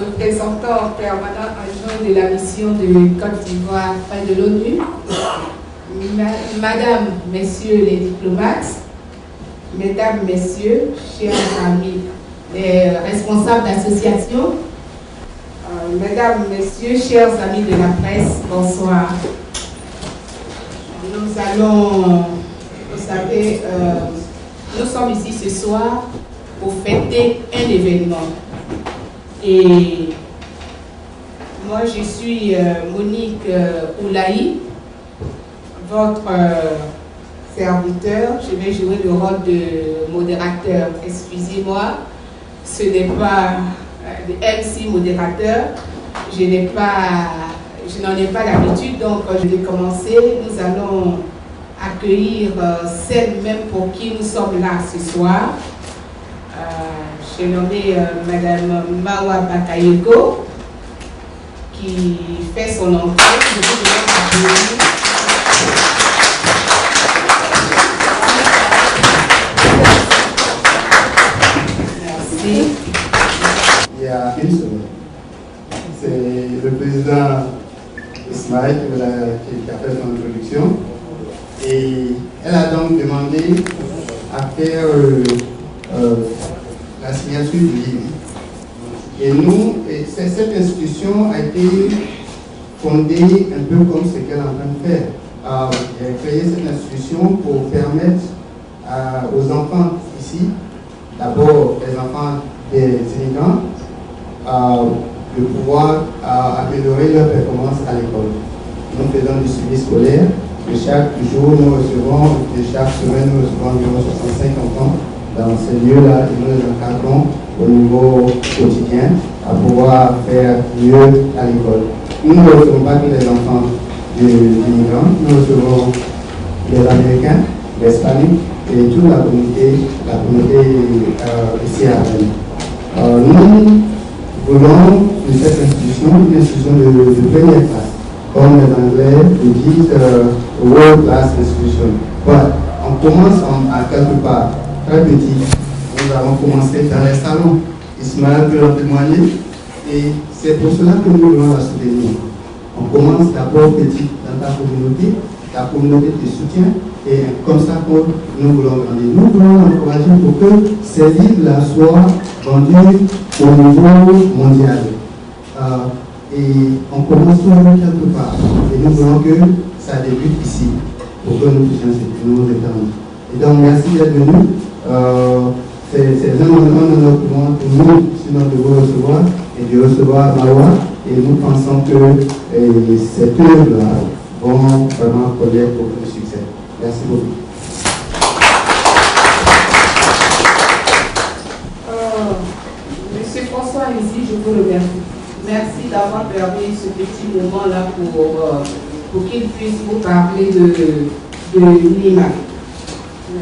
représentant permanent adjoint de la mission de Côte d'Ivoire près de l'ONU, Madame, Messieurs les diplomates, Mesdames, Messieurs, chers amis, les responsables d'associations, Mesdames, Messieurs, chers amis de la presse, bonsoir. Nous allons, vous savez, nous sommes ici ce soir pour fêter un événement. Et moi, je suis Monique Oulaï, votre serviteur. Je vais jouer le rôle de modérateur. Excusez-moi, ce n'est pas de MC modérateur. Je n'en ai pas l'habitude, donc je vais commencer. Nous allons accueillir celle même pour qui nous sommes là ce soir. J'ai nommé Madame Mawa Bakayoko, qui fait son entrée. Je vous demande Merci. Il y a une semaine, c'est le président Ismaël qui a fait son introduction. Et elle a donc demandé à faire la signature du livre. Et cette institution a été fondée un peu comme ce qu'elle est en train de faire. Elle a créé cette institution pour permettre aux enfants ici, d'abord les enfants des immigrants, de pouvoir améliorer leur performance à l'école. Nous faisons du suivi scolaire. De chaque jour, nous recevons, de chaque semaine, nous recevons environ 65 enfants dans ces lieux-là et nous les encadrons au niveau quotidien à pouvoir faire mieux à l'école. Nous ne recevons pas que les enfants des immigrants, nous recevons les Américains, les Hispaniques et toute la communauté ici à Rennes. Nous voulons de cette institution une institution de première classe, comme les Anglais le disent, World Class Institution. On commence à quelque part très petit. Nous avons commencé dans les salons. Ismaël peut en témoigner. Et c'est pour cela que nous voulons la soutenir. On commence d'abord petit dans ta communauté. La communauté te soutient. Et comme ça, nous voulons grandir. Nous voulons l'encourager pour que ces livres-là soient vendus au niveau mondial. Et on commence quelque part. Et nous voulons que ça débute ici, pour que nous puissions nous étendre. Et donc, merci d'être venu. C'est un honneur pour nous, sinon de vous recevoir et de recevoir Mawa. Et nous pensons que cette œuvre-là vont vraiment connaître beaucoup de succès. Merci beaucoup. Monsieur François ici, je vous remercie. Merci d'avoir permis ce petit moment-là pour qu'il puisse vous parler de l'imam.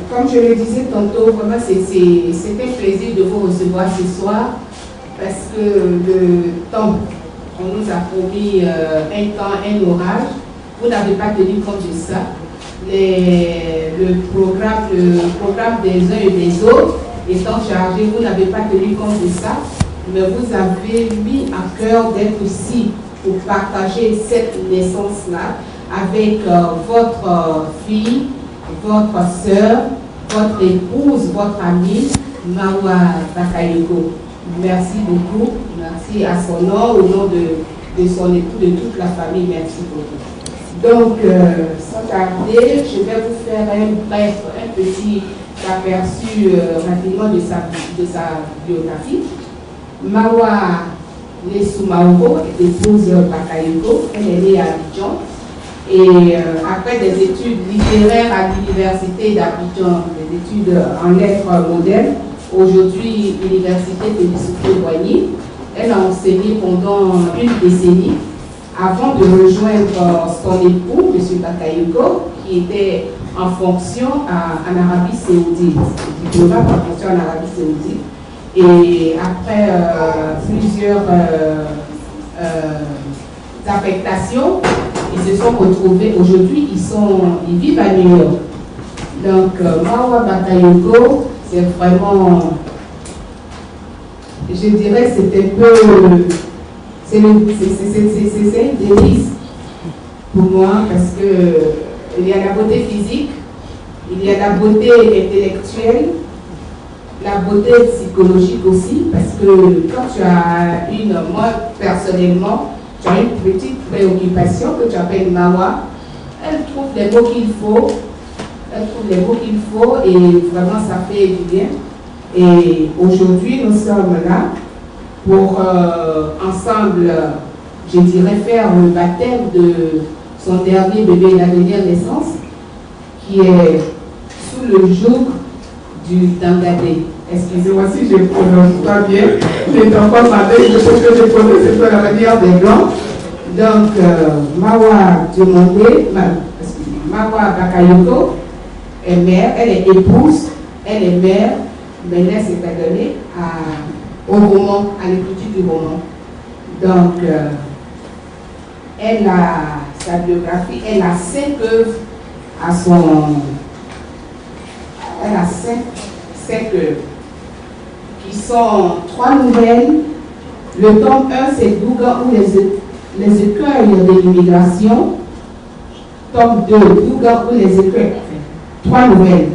Comme je le disais tantôt, vraiment c'est un plaisir de vous recevoir ce soir parce que le temps, on nous a promis un orage. Vous n'avez pas tenu compte de ça. Le programme des uns et des autres étant chargé, vous n'avez pas tenu compte de ça. Mais vous avez mis à cœur d'être ici pour partager cette naissance-là avec votre fille, votre soeur, votre épouse, votre amie, Mawa Bakayoko. Merci beaucoup. Merci à son nom, au nom de son époux, de toute la famille. Merci beaucoup. Donc, sans tarder, je vais vous faire un petit aperçu rapidement de sa biographie. Mawa Nesoumaoro est épouse Bakayoko. Elle est née à Abidjan. Et après des études littéraires à l'université d'Abidjan, des études en lettres modernes, aujourd'hui, l'université de Lissouké-Boigny, elle a enseigné pendant une décennie avant de rejoindre son époux, M. Bakayoko, qui était en fonction en Arabie Saoudite, diplomate en fonction en Arabie Saoudite. Et après plusieurs affectations, ils se sont retrouvés. Aujourd'hui, ils vivent à New York. Donc, Mawa Bakayoko, c'est vraiment, je dirais, c'est un peu c'est une délice pour moi parce que il y a la beauté physique, il y a la beauté intellectuelle, la beauté psychologique aussi, parce que quand tu as moi personnellement, tu as une petite préoccupation que tu appelles Mawa, elle trouve les mots qu'il faut, et vraiment ça fait du bien. Et aujourd'hui nous sommes là pour ensemble, je dirais, faire le baptême de son dernier bébé, la dernière naissance, qui est sous le joug du Dangadé. Excusez-moi si je ne prononce pas bien, les enfants m'appellent, je pense que je prononce c'est pas la manière des Blancs. Donc, Mawa Diomondé, Mawa Bakayoko est mère, elle est épouse, elle est mère, mais là c'est adonnée au roman, à l'écriture du roman. Donc, elle a sa biographie, elle a 5 œuvres à son... Elle a 5 œuvres qui sont 3 nouvelles. Le tome 1, c'est Douga ou les écueils de l'immigration. Tome 2, Douga ou les écueils. 3 nouvelles.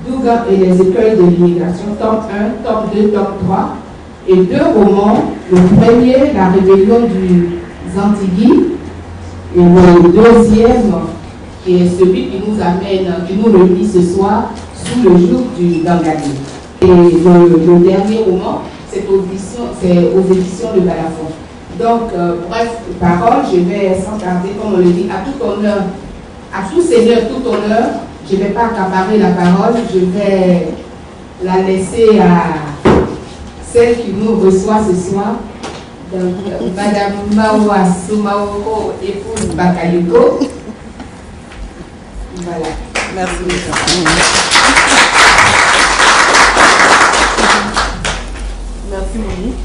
Douga et les écueils de l'immigration. Tome 1, tome 2, tome 3. Et 2 romans. Le premier, La rébellion du Antilles. Et le deuxième, qui est celui qui nous amène, qui nous réunit ce soir, sous le joug du Dangadé. Et le dernier roman, c'est aux éditions de Balafon. Donc, bref, parole, je vais sans tarder, comme on le dit, à tout honneur, à tout seigneur, tout honneur, je ne vais pas accaparer la parole, je vais la laisser à celle qui nous reçoit ce soir. Donc, Madame Mawa Soumaoro, épouse Bakayoko. Voilà. Merci. Merci, Monique.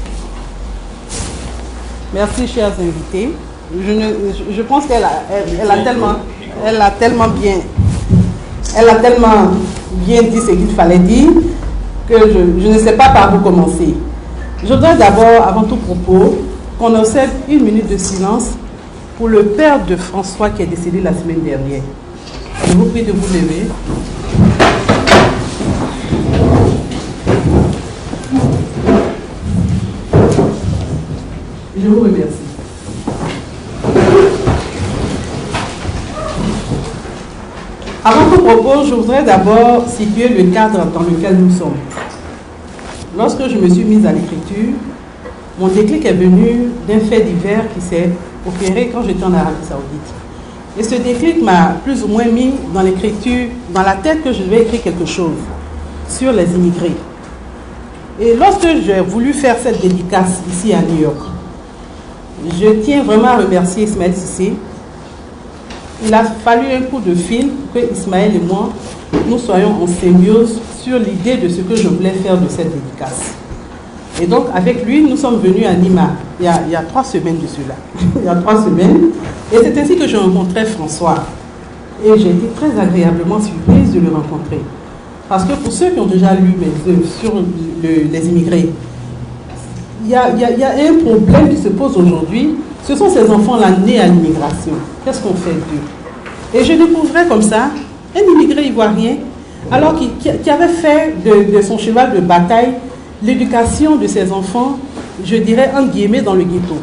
Merci, chers invités. Je pense qu'elle a tellement bien dit ce qu'il fallait dire que je ne sais pas par où commencer. Je voudrais d'abord, avant tout propos, qu'on observe 1 minute de silence pour le père de François qui est décédé la semaine dernière. Je vous prie de vous lever. Je vous remercie. Avant tout propos, je voudrais d'abord situer le cadre dans lequel nous sommes. Lorsque je me suis mise à l'écriture, mon déclic est venu d'un fait divers qui s'est opéré quand j'étais en Arabie Saoudite. Et ce déclic m'a plus ou moins mis dans l'écriture, dans la tête que je devais écrire quelque chose sur les immigrés. Et lorsque j'ai voulu faire cette dédicace ici à New York, je tiens vraiment à remercier Ismaël Cissé. Il a fallu un coup de fil pour que Ismaël et moi, nous soyons en symbiose sur l'idée de ce que je voulais faire de cette dédicace. Et donc, avec lui, nous sommes venus à Nima, il y a 3 semaines de cela. Il y a 3 semaines. Et c'est ainsi que je rencontrais François. Et j'ai été très agréablement surprise de le rencontrer. Parce que pour ceux qui ont déjà lu mes œuvres sur les immigrés, il y a un problème qui se pose aujourd'hui. Ce sont ces enfants-là nés à l'immigration. Qu'est-ce qu'on fait d'eux? Et je découvrais comme ça un immigré ivoirien, alors qui avait fait de son cheval de bataille l'éducation de ses enfants, je dirais, entre guillemets, dans le ghetto.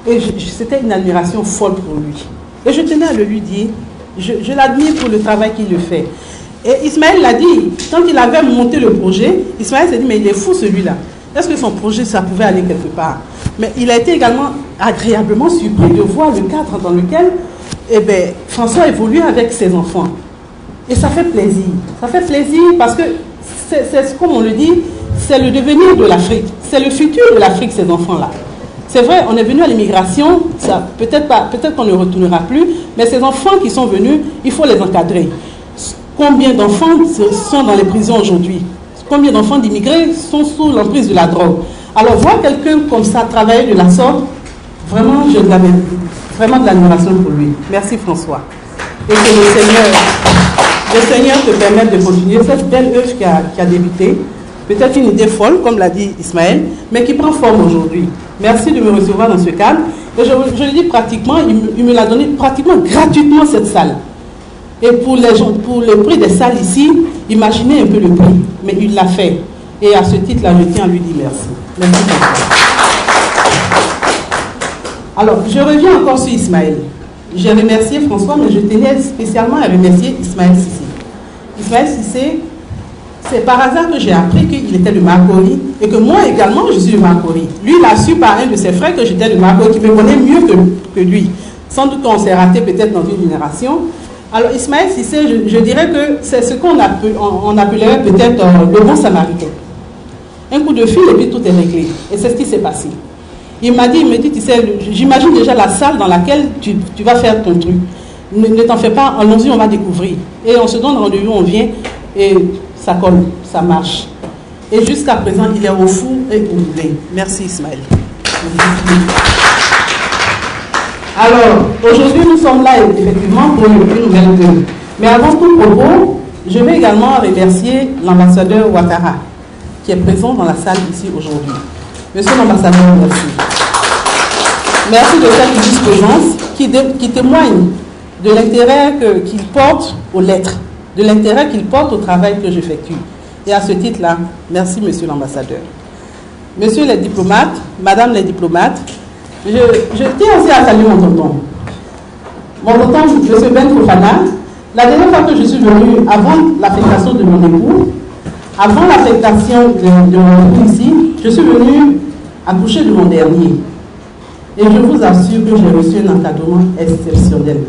Et c'était une admiration folle pour lui. Et je tenais à le lui dire, je l'admire pour le travail qu'il le fait. Et Ismaël l'a dit, quand il avait monté le projet, Ismaël s'est dit, mais il est fou celui-là. Est-ce que son projet, ça pouvait aller quelque part? Mais il a été également agréablement surpris de voir le cadre dans lequel François évolue avec ses enfants. Et ça fait plaisir. Ça fait plaisir parce que, c'est comme on le dit, c'est le devenir de l'Afrique. C'est le futur de l'Afrique, ces enfants-là. C'est vrai, on est venu à l'immigration, peut-être qu'on ne retournera plus, mais ces enfants qui sont venus, il faut les encadrer. Combien d'enfants sont dans les prisons aujourd'hui? Combien d'enfants d'immigrés sont sous l'emprise de la drogue? Alors, voir quelqu'un comme ça travailler de la sorte, vraiment, je l'avais vraiment de l'admiration pour lui. Merci François. Et que le Seigneur te permette de continuer cette belle œuvre qui a débuté. peut-être une idée folle, comme l'a dit Ismaël, mais qui prend forme aujourd'hui. Merci de me recevoir dans ce cadre. Et je le dis pratiquement, il me l'a donné pratiquement gratuitement cette salle. Et pour les gens, pour le prix des salles ici, imaginez un peu le prix, mais il l'a fait. Et à ce titre-là, je tiens à lui dire merci. Merci beaucoup. Alors, je reviens encore sur Ismaël. J'ai remercié François, mais je tenais spécialement à remercier Ismaël Cissé. Ismaël Cissé, c'est par hasard que j'ai appris qu'il était de Makori et que moi également je suis de Makori. Lui, il a su par un de ses frères que j'étais de Makori, qui me connaît mieux que lui. Sans doute qu'on s'est raté peut-être dans une génération. Alors Ismaël Cissé, je dirais que c'est ce qu'on appellerait peut-être le bon samaritain. Un coup de fil et puis tout est réglé. Et c'est ce qui s'est passé. Il me dit, tu sais, j'imagine déjà la salle dans laquelle tu vas faire ton truc. Ne t'en fais pas, allons-y, on va découvrir. Et on se donne rendez-vous, on vient et ça colle, ça marche. Et jusqu'à présent, il est au four et au moulin. Merci Ismaël. Alors, aujourd'hui, nous sommes là effectivement pour une nouvelle gueule. Mais avant tout propos, je vais également remercier l'ambassadeur Ouattara, qui est présent dans la salle ici aujourd'hui. Monsieur l'ambassadeur, merci. Merci de cette illustre présence qui témoigne de l'intérêt qu'il porte aux lettres, de l'intérêt qu'il porte au travail que j'effectue. Et à ce titre-là, merci monsieur l'ambassadeur. Monsieur les diplomates, madame les diplomates, je tiens aussi à saluer mon tonton. Mon tonton, monsieur Ben Fofana, la dernière fois que je suis venue, avant l'affectation de mon époux, avant l'affectation de mon époux ici, je suis venue accoucher de mon dernier. Et je vous assure que j'ai reçu un encadrement exceptionnel.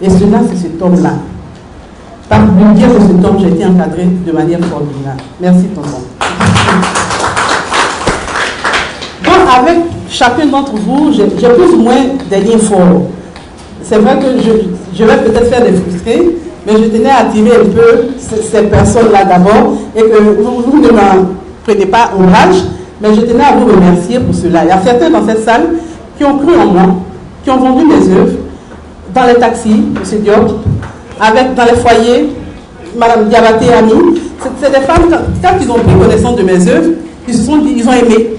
Et cela, c'est cet homme-là. Par le biais de cet homme, j'ai été encadré de manière formidable. Merci, tonton. Donc, avec chacun d'entre vous, j'ai plus ou moins des liens forts. C'est vrai que je vais peut-être faire des frustrés, mais je tenais à attirer un peu ces personnes-là d'abord, et que vous ne m'en prenez pas ombrage, mais je tenais à vous remercier pour cela. Il y a certains dans cette salle qui ont cru en moi, qui ont vendu mes œuvres, dans les taxis, M. Diop, dans les foyers, Mme Diabaté Ami. C'est des femmes, quand ils ont pris connaissance de mes œuvres, ils ont aimé.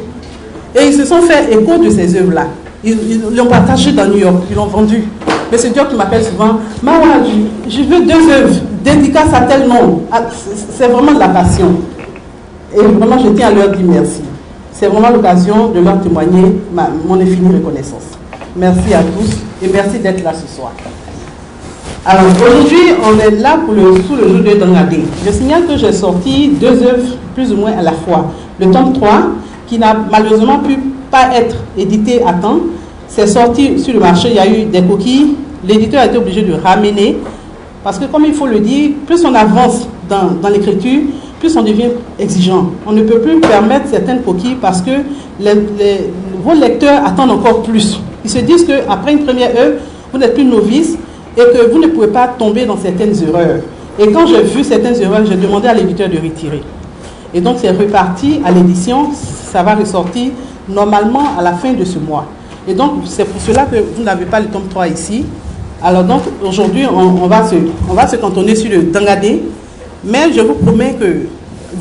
Et ils se sont fait écho de ces œuvres-là. Ils l'ont partagé dans New York, ils l'ont vendu. M. Diop qui m'appelle souvent, Mawa, je veux 2 œuvres, dédicace à tel nom. C'est vraiment de la passion. Et vraiment, je tiens à leur dire merci. C'est vraiment l'occasion de leur témoigner mon infinie reconnaissance. Merci à tous et merci d'être là ce soir. Alors aujourd'hui, on est là sous le jour de Dangadé. Je signale que j'ai sorti 2 œuvres plus ou moins à la fois. Le tome 3, qui n'a malheureusement pu pas être édité à temps, c'est sorti sur le marché, il y a eu des coquilles. L'éditeur a été obligé de ramener, parce que comme il faut le dire, plus on avance dans l'écriture, plus on devient exigeant. On ne peut plus permettre certaines coquilles parce que vos lecteurs attendent encore plus. Ils se disent qu'après une première œuvre, vous n'êtes plus novice et que vous ne pouvez pas tomber dans certaines erreurs. Et quand j'ai vu certaines erreurs, j'ai demandé à l'éditeur de retirer. Et donc c'est reparti à l'édition, ça va ressortir normalement à la fin de ce mois. Et donc c'est pour cela que vous n'avez pas le tome 3 ici. Alors donc aujourd'hui, on va se cantonner sur le Dangadé. Mais je vous promets que,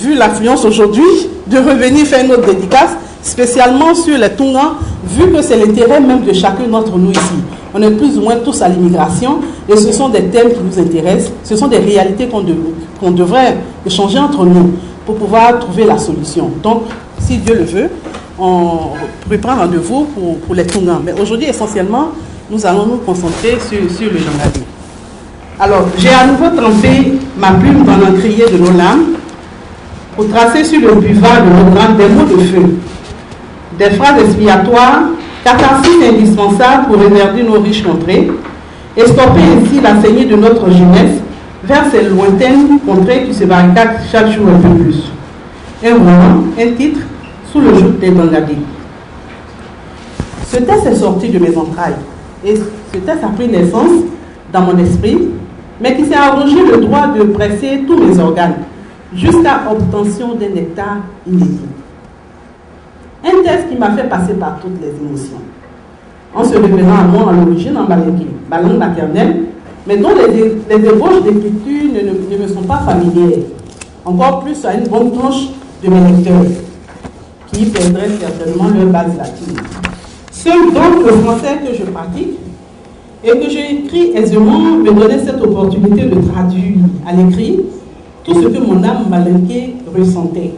vu l'affluence aujourd'hui, de revenir faire une autre dédicace, spécialement sur les Tongans, vu que c'est l'intérêt même de chacun d'entre nous ici. On est plus ou moins tous à l'immigration, et ce sont des thèmes qui nous intéressent, ce sont des réalités qu'on devrait échanger entre nous pour pouvoir trouver la solution. Donc, si Dieu le veut, on reprend rendez-vous pour les Tongans. Mais aujourd'hui, essentiellement, nous allons nous concentrer sur le Dangadé. Alors, j'ai à nouveau trempé ma plume dans l'encrier de nos lames pour tracer sur le buvard de nos grands des mots de feu, des phrases expiatoires, catharsis indispensables pour reverdir nos riches contrées, et stopper ainsi la saignée de notre jeunesse vers ces lointaines contrées qui se barricadent chaque jour un peu plus. Un roman, un titre, sous le joug des Dangadé. Ce texte est sorti de mes entrailles, et ce texte a pris naissance dans mon esprit, mais qui s'est arrogé le droit de presser tous mes organes, jusqu'à obtention d'un nectar inédit. Un texte qui m'a fait passer par toutes les émotions. En se représentant à moi à l'origine en balingué, ma langue maternelle, mais dont les ébauches d'écriture ne me sont pas familières. Encore plus à une bonne tranche de mes lecteurs, qui perdraient certainement leur base latine. Seul donc le français que je pratique et que j'écris aisément me donnait cette opportunité de traduire à l'écrit tout ce que mon âme malinquée ressentait.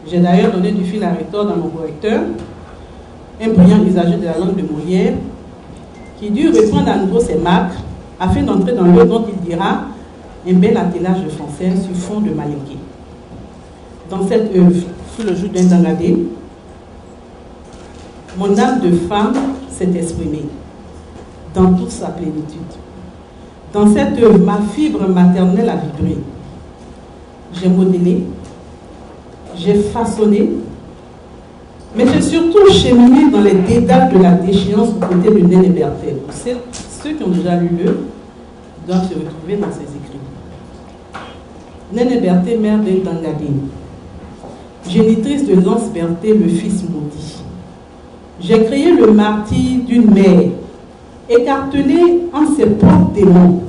J'ai d'ailleurs donné du fil à retordre dans mon correcteur, un brillant usager de la langue de Molière, qui dut reprendre à nouveau ses marques afin d'entrer dans l'œuvre dont il dira un bel attelage de français sur fond de malinqué. Dans cette œuvre, sous le joug d'un dangadé, mon âme de femme s'est exprimée dans toute sa plénitude. Dans cette œuvre, ma fibre maternelle a vibré. J'ai modélé, j'ai façonné, mais j'ai surtout cheminé dans les dédales de la déchéance aux côtés de Néné Berthel. Ceux qui ont déjà lu l'œuvre doivent se retrouver dans ses écrits. Néné Berthel, mère d'un dangadé, génitrice de Lance Berthel, le fils maudit. J'ai créé le martyr d'une mère, écartelée en ses propres démons,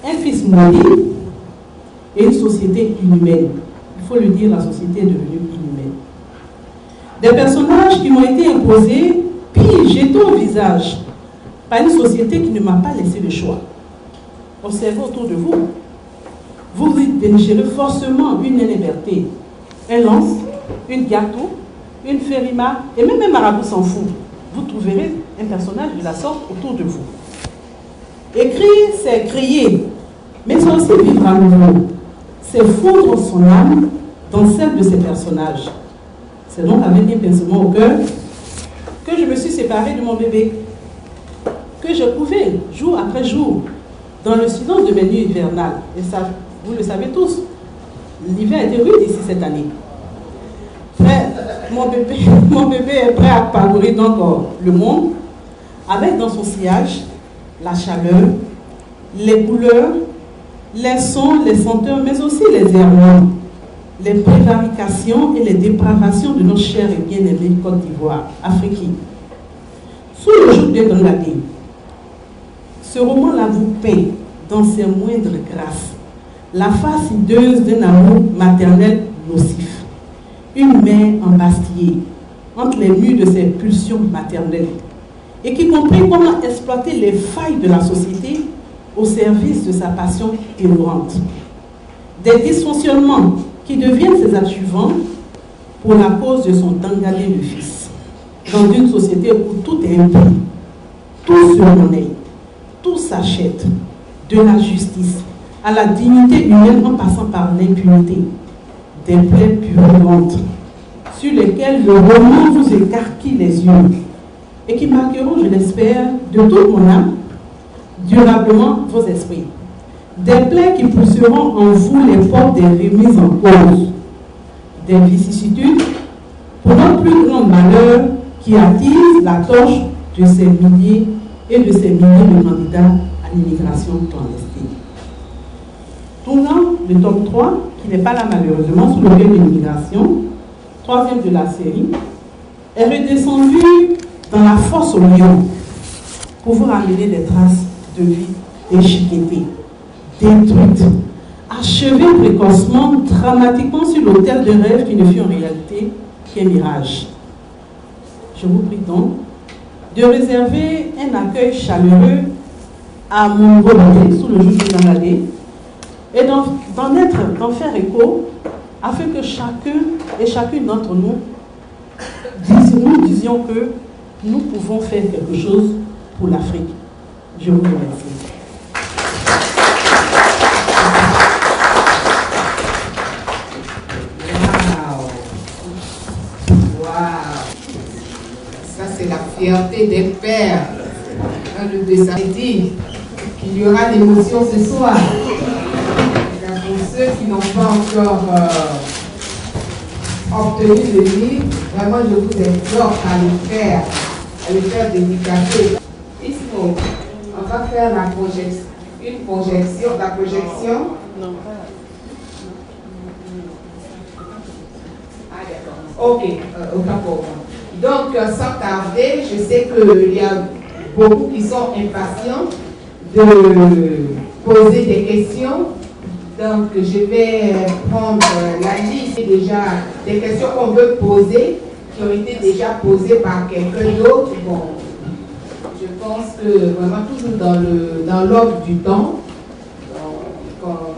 un fils maudit et une société inhumaine. Il faut le dire, la société est devenue inhumaine. Des personnages qui m'ont été imposés, puis jetés au visage par une société qui ne m'a pas laissé le choix. Observez autour de vous. Vous dénicherez forcément une liberté, un lance, une gâteau, une Ferima, et même un marabout s'en fout. Vous trouverez un personnage de la sorte autour de vous. Écrire, c'est crier, mais c'est aussi vivre à nouveau. C'est fondre son âme dans celle de ces personnages. C'est donc avec un pincement au cœur que je me suis séparée de mon bébé, que je couvais jour après jour dans le silence de mes nuits hivernales. Et ça, vous le savez tous, l'hiver a été rude ici cette année. Mais mon bébé est prêt à parcourir donc le monde avec dans son sillage la chaleur, les couleurs, les sons, les senteurs, mais aussi les errements, les prévarications et les dépravations de nos chers et bien-aimés Côte d'Ivoire, africains. Sous le joug d'un dangadé, ce roman-là vous peint dans ses moindres grâces la face hideuse d'un amour maternel nocif. Une mère embastillée entre les murs de ses pulsions maternelles et qui comprit comment exploiter les failles de la société au service de sa passion dévorante. Des dysfonctionnements qui deviennent ses adjuvants pour la cause de son dangadé de fils. Dans une société où tout est impris, tout se monnaie, tout s'achète, de la justice à la dignité humaine en passant par l'impunité. Des plaies purulentes sur lesquelles le roman vous écarquille les yeux et qui marqueront, je l'espère, de toute mon âme, durablement vos esprits. Des plaies qui pousseront en vous les portes des remises en cause, des vicissitudes pour notre plus grand malheur qui attise la torche de ces milliers et de ces milliers de candidats à l'immigration clandestine. Tournant le tome 3, qui n'est pas là malheureusement, sous le thème de l'immigration, troisième de la série, est redescendu dans la fosse au lion pour vous ramener des traces de vie déchiquetées, détruites, achevées précocement, dramatiquement sur l'autel de rêve qui ne fut en réalité qu'un mirage. Je vous prie donc de réserver un accueil chaleureux à mon volonté sous le joug de Dangadé et d'en faire écho afin que chacun et chacune d'entre nous disions que nous pouvons faire quelque chose pour l'Afrique. Je vous remercie. Wow. Ça, c'est la fierté des pères. Le dessin dit qu'il y aura l'émotion ce soir. Pour ceux qui n'ont pas encore obtenu le livre, vraiment je vous exhorte à le faire dédicacer. Ici, on va faire la projection. Non. Ah d'accord. Ok, autant pour moi. Donc, sans tarder, je sais qu'il y a beaucoup qui sont impatients de poser des questions. Donc, je vais prendre la liste déjà des questions qu'on veut poser, qui ont été déjà posées par quelqu'un d'autre. Bon, je pense que vraiment toujours dans l'ordre du temps, quand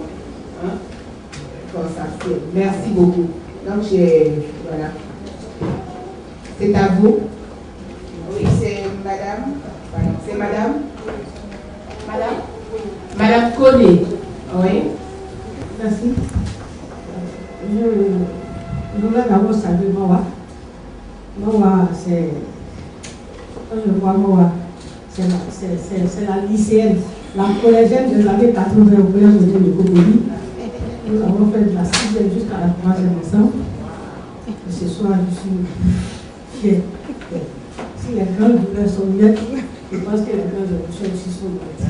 ça fait. Merci beaucoup. Donc voilà. C'est à vous. Oui, c'est madame. C'est madame. Madame Koné. Oui. Merci. Je voudrais d'abord saluer Mawa. Mawa, c'est. Quand je vois Mawa, c'est la lycéenne, la collégienne de l'année 80 au collège de Cocoli. Nous avons fait de la 6e jusqu'à la 3e ensemble. Et ce soir, je suis fière. Si les grandes douleurs sont nettes, je pense que les grandes émotions aussi sont nettes.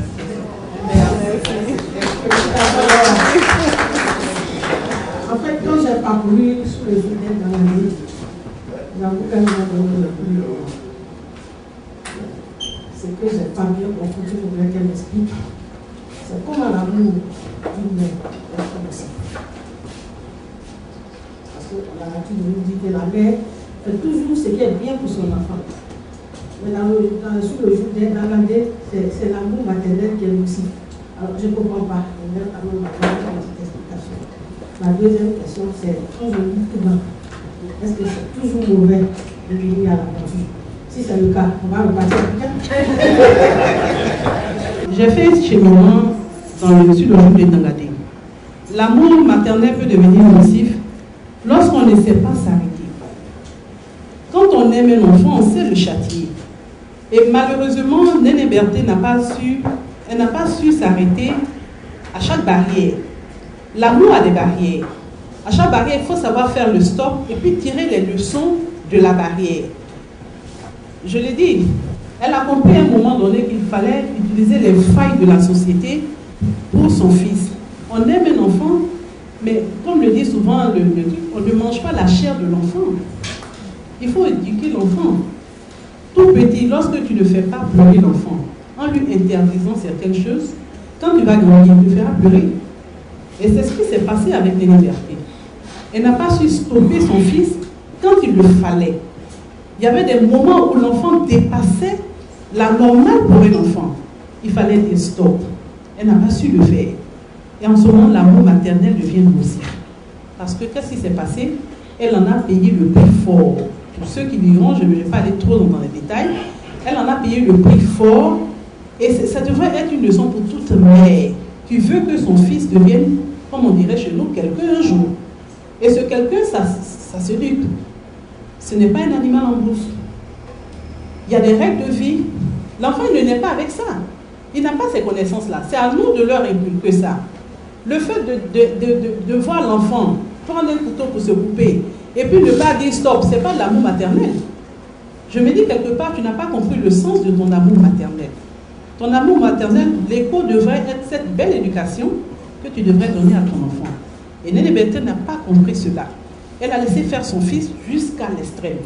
En fait, quand j'ai parcouru sous le journée dans l'année, j'avoue qu'elle m'a donné le plus long. C'est que j'ai pas bien compris, je voudrais qu'elle m'explique. C'est comment l'amour d'une mère est commencé. Parce que la nature nous dit que la mère fait toujours ce qui est bien pour son enfant. Mais sous le journée, dans l'année, c'est l'amour maternel qui est aussi. Alors, je ne comprends pas. La petite explication. La deuxième question, c'est quand je dis tout bas, est-ce que c'est toujours mauvais de venir à la partie? Si c'est le cas, on va repartir. J'ai fait ce cheminement sur le jour de Dangadé. L'amour maternel peut devenir nocif lorsqu'on ne sait pas s'arrêter. Quand on aime un enfant, on sait le châtier. Et malheureusement, Néné Berthé n'a pas su s'arrêter à chaque barrière. L'amour a des barrières. À chaque barrière, il faut savoir faire le stop et puis tirer les leçons de la barrière. Je l'ai dit, elle a compris à un moment donné qu'il fallait utiliser les failles de la société pour son fils. On aime un enfant, mais comme le dit souvent le truc, on ne mange pas la chair de l'enfant. Il faut éduquer l'enfant. Tout petit, lorsque tu ne fais pas pleurer l'enfant, en lui interdisant certaines choses, quand tu vas grandir, tu le feras pleurer. Et c'est ce qui s'est passé avec Néné Berthé. Elle n'a pas su stopper son fils quand il le fallait. Il y avait des moments où l'enfant dépassait la normale pour un enfant. Il fallait dire stop. Elle n'a pas su le faire. Et en ce moment, l'amour maternel devient nocif. Parce que qu'est-ce qui s'est passé? Elle en a payé le prix fort. Pour ceux qui diront, je ne vais pas aller trop dans les détails, elle en a payé le prix fort. Et ça devrait être une leçon pour toute mère qui veut que son fils devienne, comme on dirait chez nous, quelqu'un un jour. Et ce quelqu'un, ça se lutte. Ce n'est pas un animal en brousse. Il y a des règles de vie. L'enfant ne naît pas avec ça. Il n'a pas ces connaissances-là. C'est à nous de leur inculquer ça. Le fait de voir l'enfant prendre un couteau pour se couper et puis ne pas dire stop, ce n'est pas de l'amour maternel. Je me dis quelque part, tu n'as pas compris le sens de ton amour maternel. Ton amour maternel, l'écho devrait être cette belle éducation que tu devrais donner à ton enfant. Et Néné Berthé n'a pas compris cela. Elle a laissé faire son fils jusqu'à l'extrême.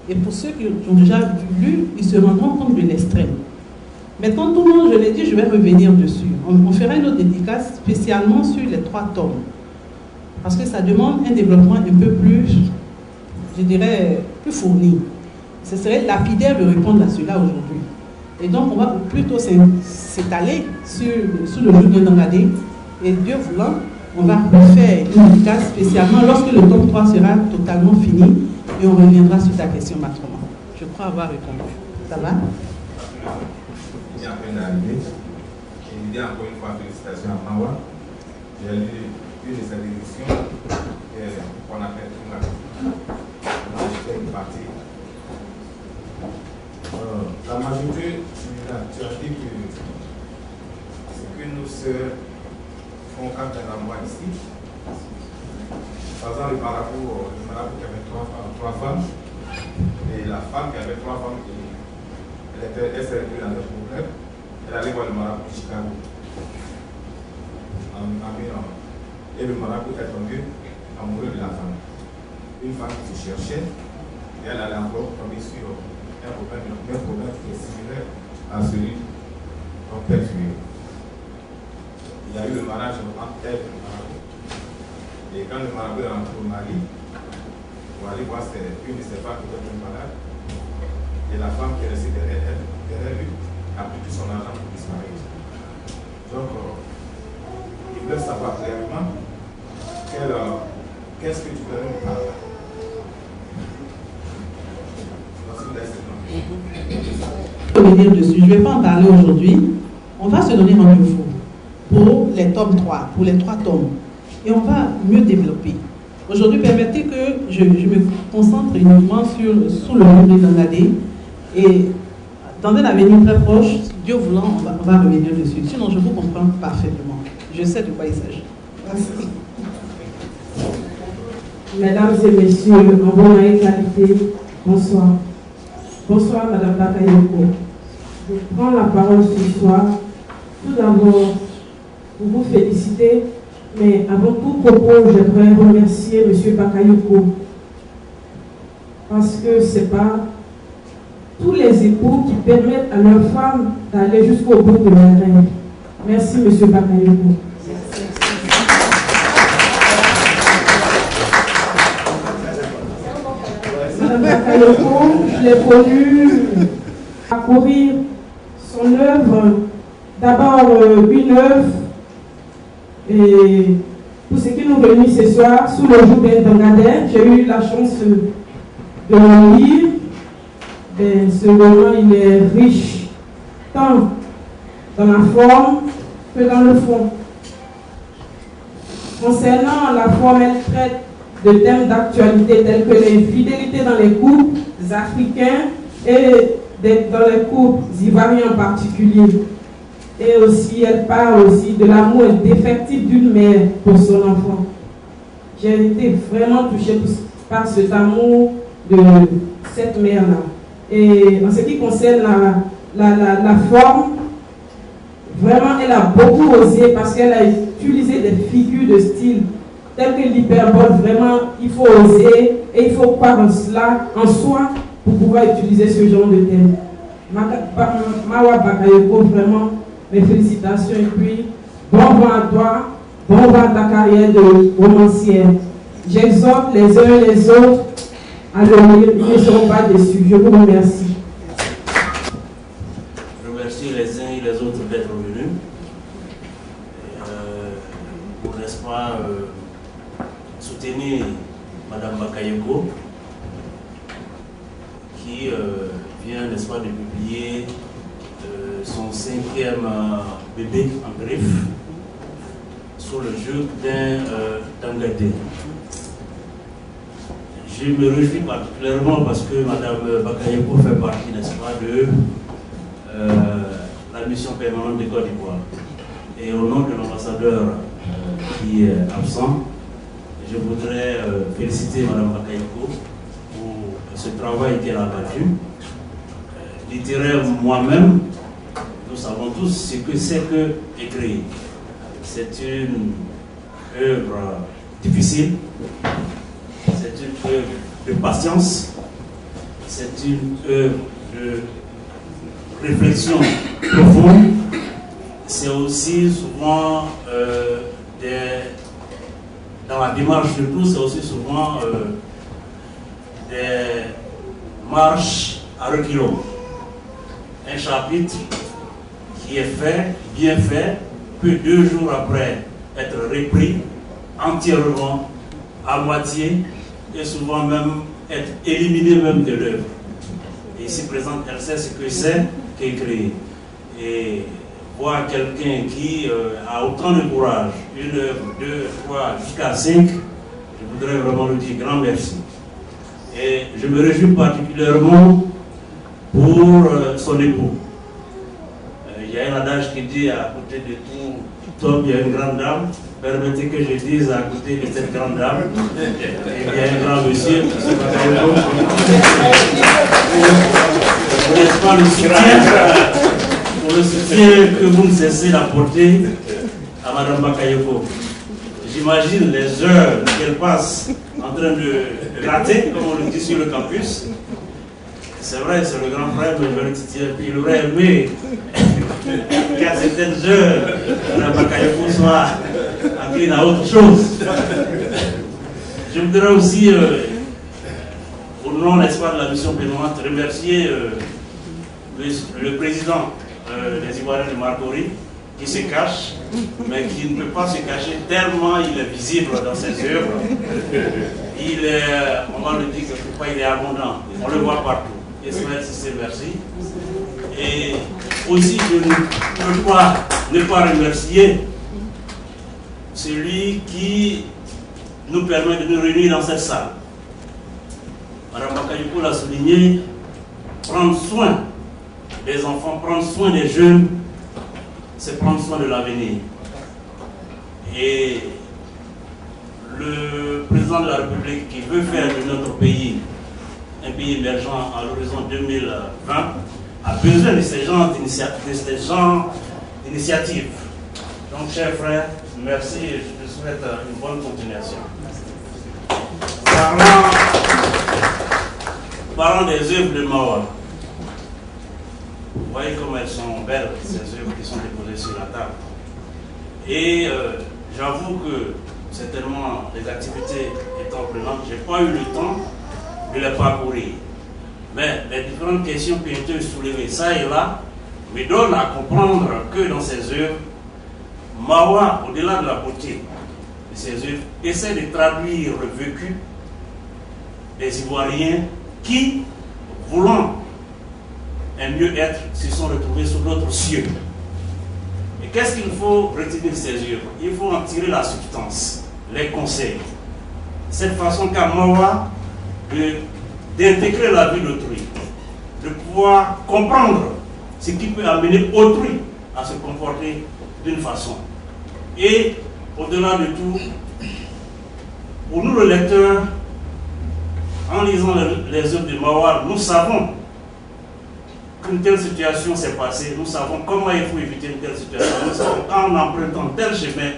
Et pour ceux qui ont déjà lu, ils se rendront compte de l'extrême. Maintenant, tout le monde, je l'ai dit, je vais revenir dessus. On fera une autre dédicace spécialement sur les 3 tomes. Parce que ça demande un développement un peu plus, je dirais, plus fourni. Ce serait lapidaire de répondre à cela aujourd'hui. Et donc, on va plutôt s'étaler sur le jour de Dangadé. Et Dieu voulant, on va refaire une dédicace spécialement lorsque le tome 3 sera totalement fini. Et on reviendra sur ta question, Matroma. Je crois avoir répondu. Ça va? Il est en train d'arriver. Je dis encore une fois félicitations à Mawa. J'ai lu une de ses éditions qu'on appelle Tunga. J'étais une partie. La majorité, tu as dit que ce que nos sœurs font quand elles envoient ici, par exemple le marabout qui avait 3 femmes, et la femme qui avait 3 femmes, elle s'est retrouvée dans des problèmes, elle allait voir le marabout de Chicago. Et le marabout est tombé amoureux de la femme. Une femme qui se cherchait, et elle allait encore tomber sur un problème qui est similaire à celui qu'on peut tuer. Il y a eu le mariage entre elle et le marabout. Et quand le marabout est rentré au Mali, pour aller voir une de ses femmes qui était malade, et la femme qui est restée derrière lui, a pris tout son argent pour disparaître. Donc, ils veulent savoir clairement qu'est-ce que tu veux nous parler. Revenir dessus, je ne vais pas en parler aujourd'hui. On va se donner rendez-vous pour les tomes 3, pour les 3 tomes. Et on va mieux développer. Aujourd'hui, permettez que je me concentre uniquement sur le livre d'Angadé. Et dans un avenir très proche, Dieu voulant, on va revenir dessus. Sinon, je vous comprends parfaitement. Je sais de quoi il s'agit. Merci. Mesdames et messieurs, en bonne et qualité, bonsoir. Bonsoir, Madame Bakayoko. Je prends la parole ce soir, tout d'abord, pour vous féliciter, mais avant tout propos, j'aimerais remercier M. Bakayoko, parce que ce n'est pas tous les époux qui permettent à leurs femmes d'aller jusqu'au bout de leur rêve. Merci, M. Bakayoko. Madame Bakayoko, je l'ai connue parcourir son œuvre, d'abord une œuvre, et pour ce qui nous réunit ce soir, sous le joug d'Angadé, j'ai eu la chance de le lire. Et ce roman, il est riche, tant dans la forme que dans le fond. Concernant la forme, elle traite de thèmes d'actualité tels que l'infidélité dans les couples africains et dans les couples ivoiriens en particulier. Et aussi, elle parle aussi de l'amour indéfectible d'une mère pour son enfant. J'ai été vraiment touchée par cet amour de cette mère-là. Et en ce qui concerne la forme, vraiment, elle a beaucoup osé parce qu'elle a utilisé des figures de style telles que l'hyperbole. Vraiment, il faut oser et il faut croire en cela, en soi, pour pouvoir utiliser ce genre de thème. Mawa Bakayoko, vraiment, mes félicitations et puis bon vent à toi, bon vent à ta carrière de romancière. J'exhorte les uns et les autres à le lire, ils ne seront pas déçus. Je vous remercie. Je remercie les uns et les autres d'être venus. Pour, n'est-ce pas, soutenir Mme Bakayoko, qui vient, n'est-ce pas, de publier son 5e bébé en griffe sous le joug d'Angadé. Je me réjouis particulièrement parce que Mme Bakayoko fait partie, n'est-ce pas, de la mission permanente de Côte d'Ivoire. Et au nom de l'ambassadeur qui est absent, je voudrais féliciter Mme Bakayoko pour ce travail qu'elle a battu. Littéraire, moi-même, nous savons tous ce que c'est que écrire. C'est une œuvre difficile, c'est une œuvre de patience, c'est une œuvre de réflexion profonde. C'est aussi souvent, dans la démarche de tout, c'est aussi souvent des marches à reculons. Un chapitre qui est fait, bien fait, peut 2 jours après être repris entièrement, à moitié, et souvent même être éliminé même de l'œuvre. Et ici présente, elle sait ce que c'est qu'écrire. Et voir quelqu'un qui a autant de courage, 1 œuvre, 2, 3, jusqu'à 5, je voudrais vraiment lui dire grand merci. Et je me réjouis particulièrement pour son époux. Il y a un adage qui dit à côté de tout homme, il y a une grande dame. Permettez que je dise à côté de cette grande dame, il y a un grand monsieur, M. Bakayoko, pour le soutien que vous ne cessez d'apporter à Mme Bakayoko. J'imagine les heures qu'elle passe en train de rater, comme on le dit sur le campus. C'est vrai, c'est le grand frère, mais je vais le titiller. Il aurait aimé qu'à certaines heures, Mme Bakayoko soit incline à autre chose. Je voudrais aussi, au nom, n'est-ce pas, de la mission béninoise, remercier le président des Ivoiriens de Marcory, qui se cache, mais qui ne peut pas se cacher tellement il est visible dans ses œuvres. Il est, on va le dire quelquefois, il est abondant. On le voit partout. Ismaël Cissé, merci. Et aussi, je ne peux pas ne pas remercier celui qui nous permet de nous réunir dans cette salle. Madame Bakayoko l'a souligné, prendre soin des enfants, prendre soin des jeunes, c'est prendre soin de l'avenir. Et le président de la République qui veut faire de notre pays un pays émergent à l'horizon 2020 a besoin de ces genres d'initiatives. Donc, chers frères, merci et je te souhaite une bonne continuation. Parlant des œuvres de Mawa, vous voyez comme elles sont belles, ces œuvres qui sont déposées sur la table. Et j'avoue que certainement les activités étant prenantes, je n'ai pas eu le temps de les parcourir. Mais les différentes questions qui ont été soulevées, ça et là, me donnent à comprendre que dans ces œuvres, Mawa, au-delà de la beauté de ces œuvres, essaie de traduire le vécu des Ivoiriens qui, voulant un mieux-être, se sont retrouvés sous d'autres cieux. Et qu'est-ce qu'il faut retenir de ces œuvres? Il faut en tirer la substance, les conseils. Cette façon qu'a Mawa d'intégrer la vie d'autrui, de pouvoir comprendre ce qui peut amener autrui à se comporter d'une façon. Et au-delà de tout, pour nous le lecteur, en lisant les œuvres de Mawa, nous savons qu'une telle situation s'est passée, nous savons comment il faut éviter une telle situation, nous savons qu'en empruntant tel chemin,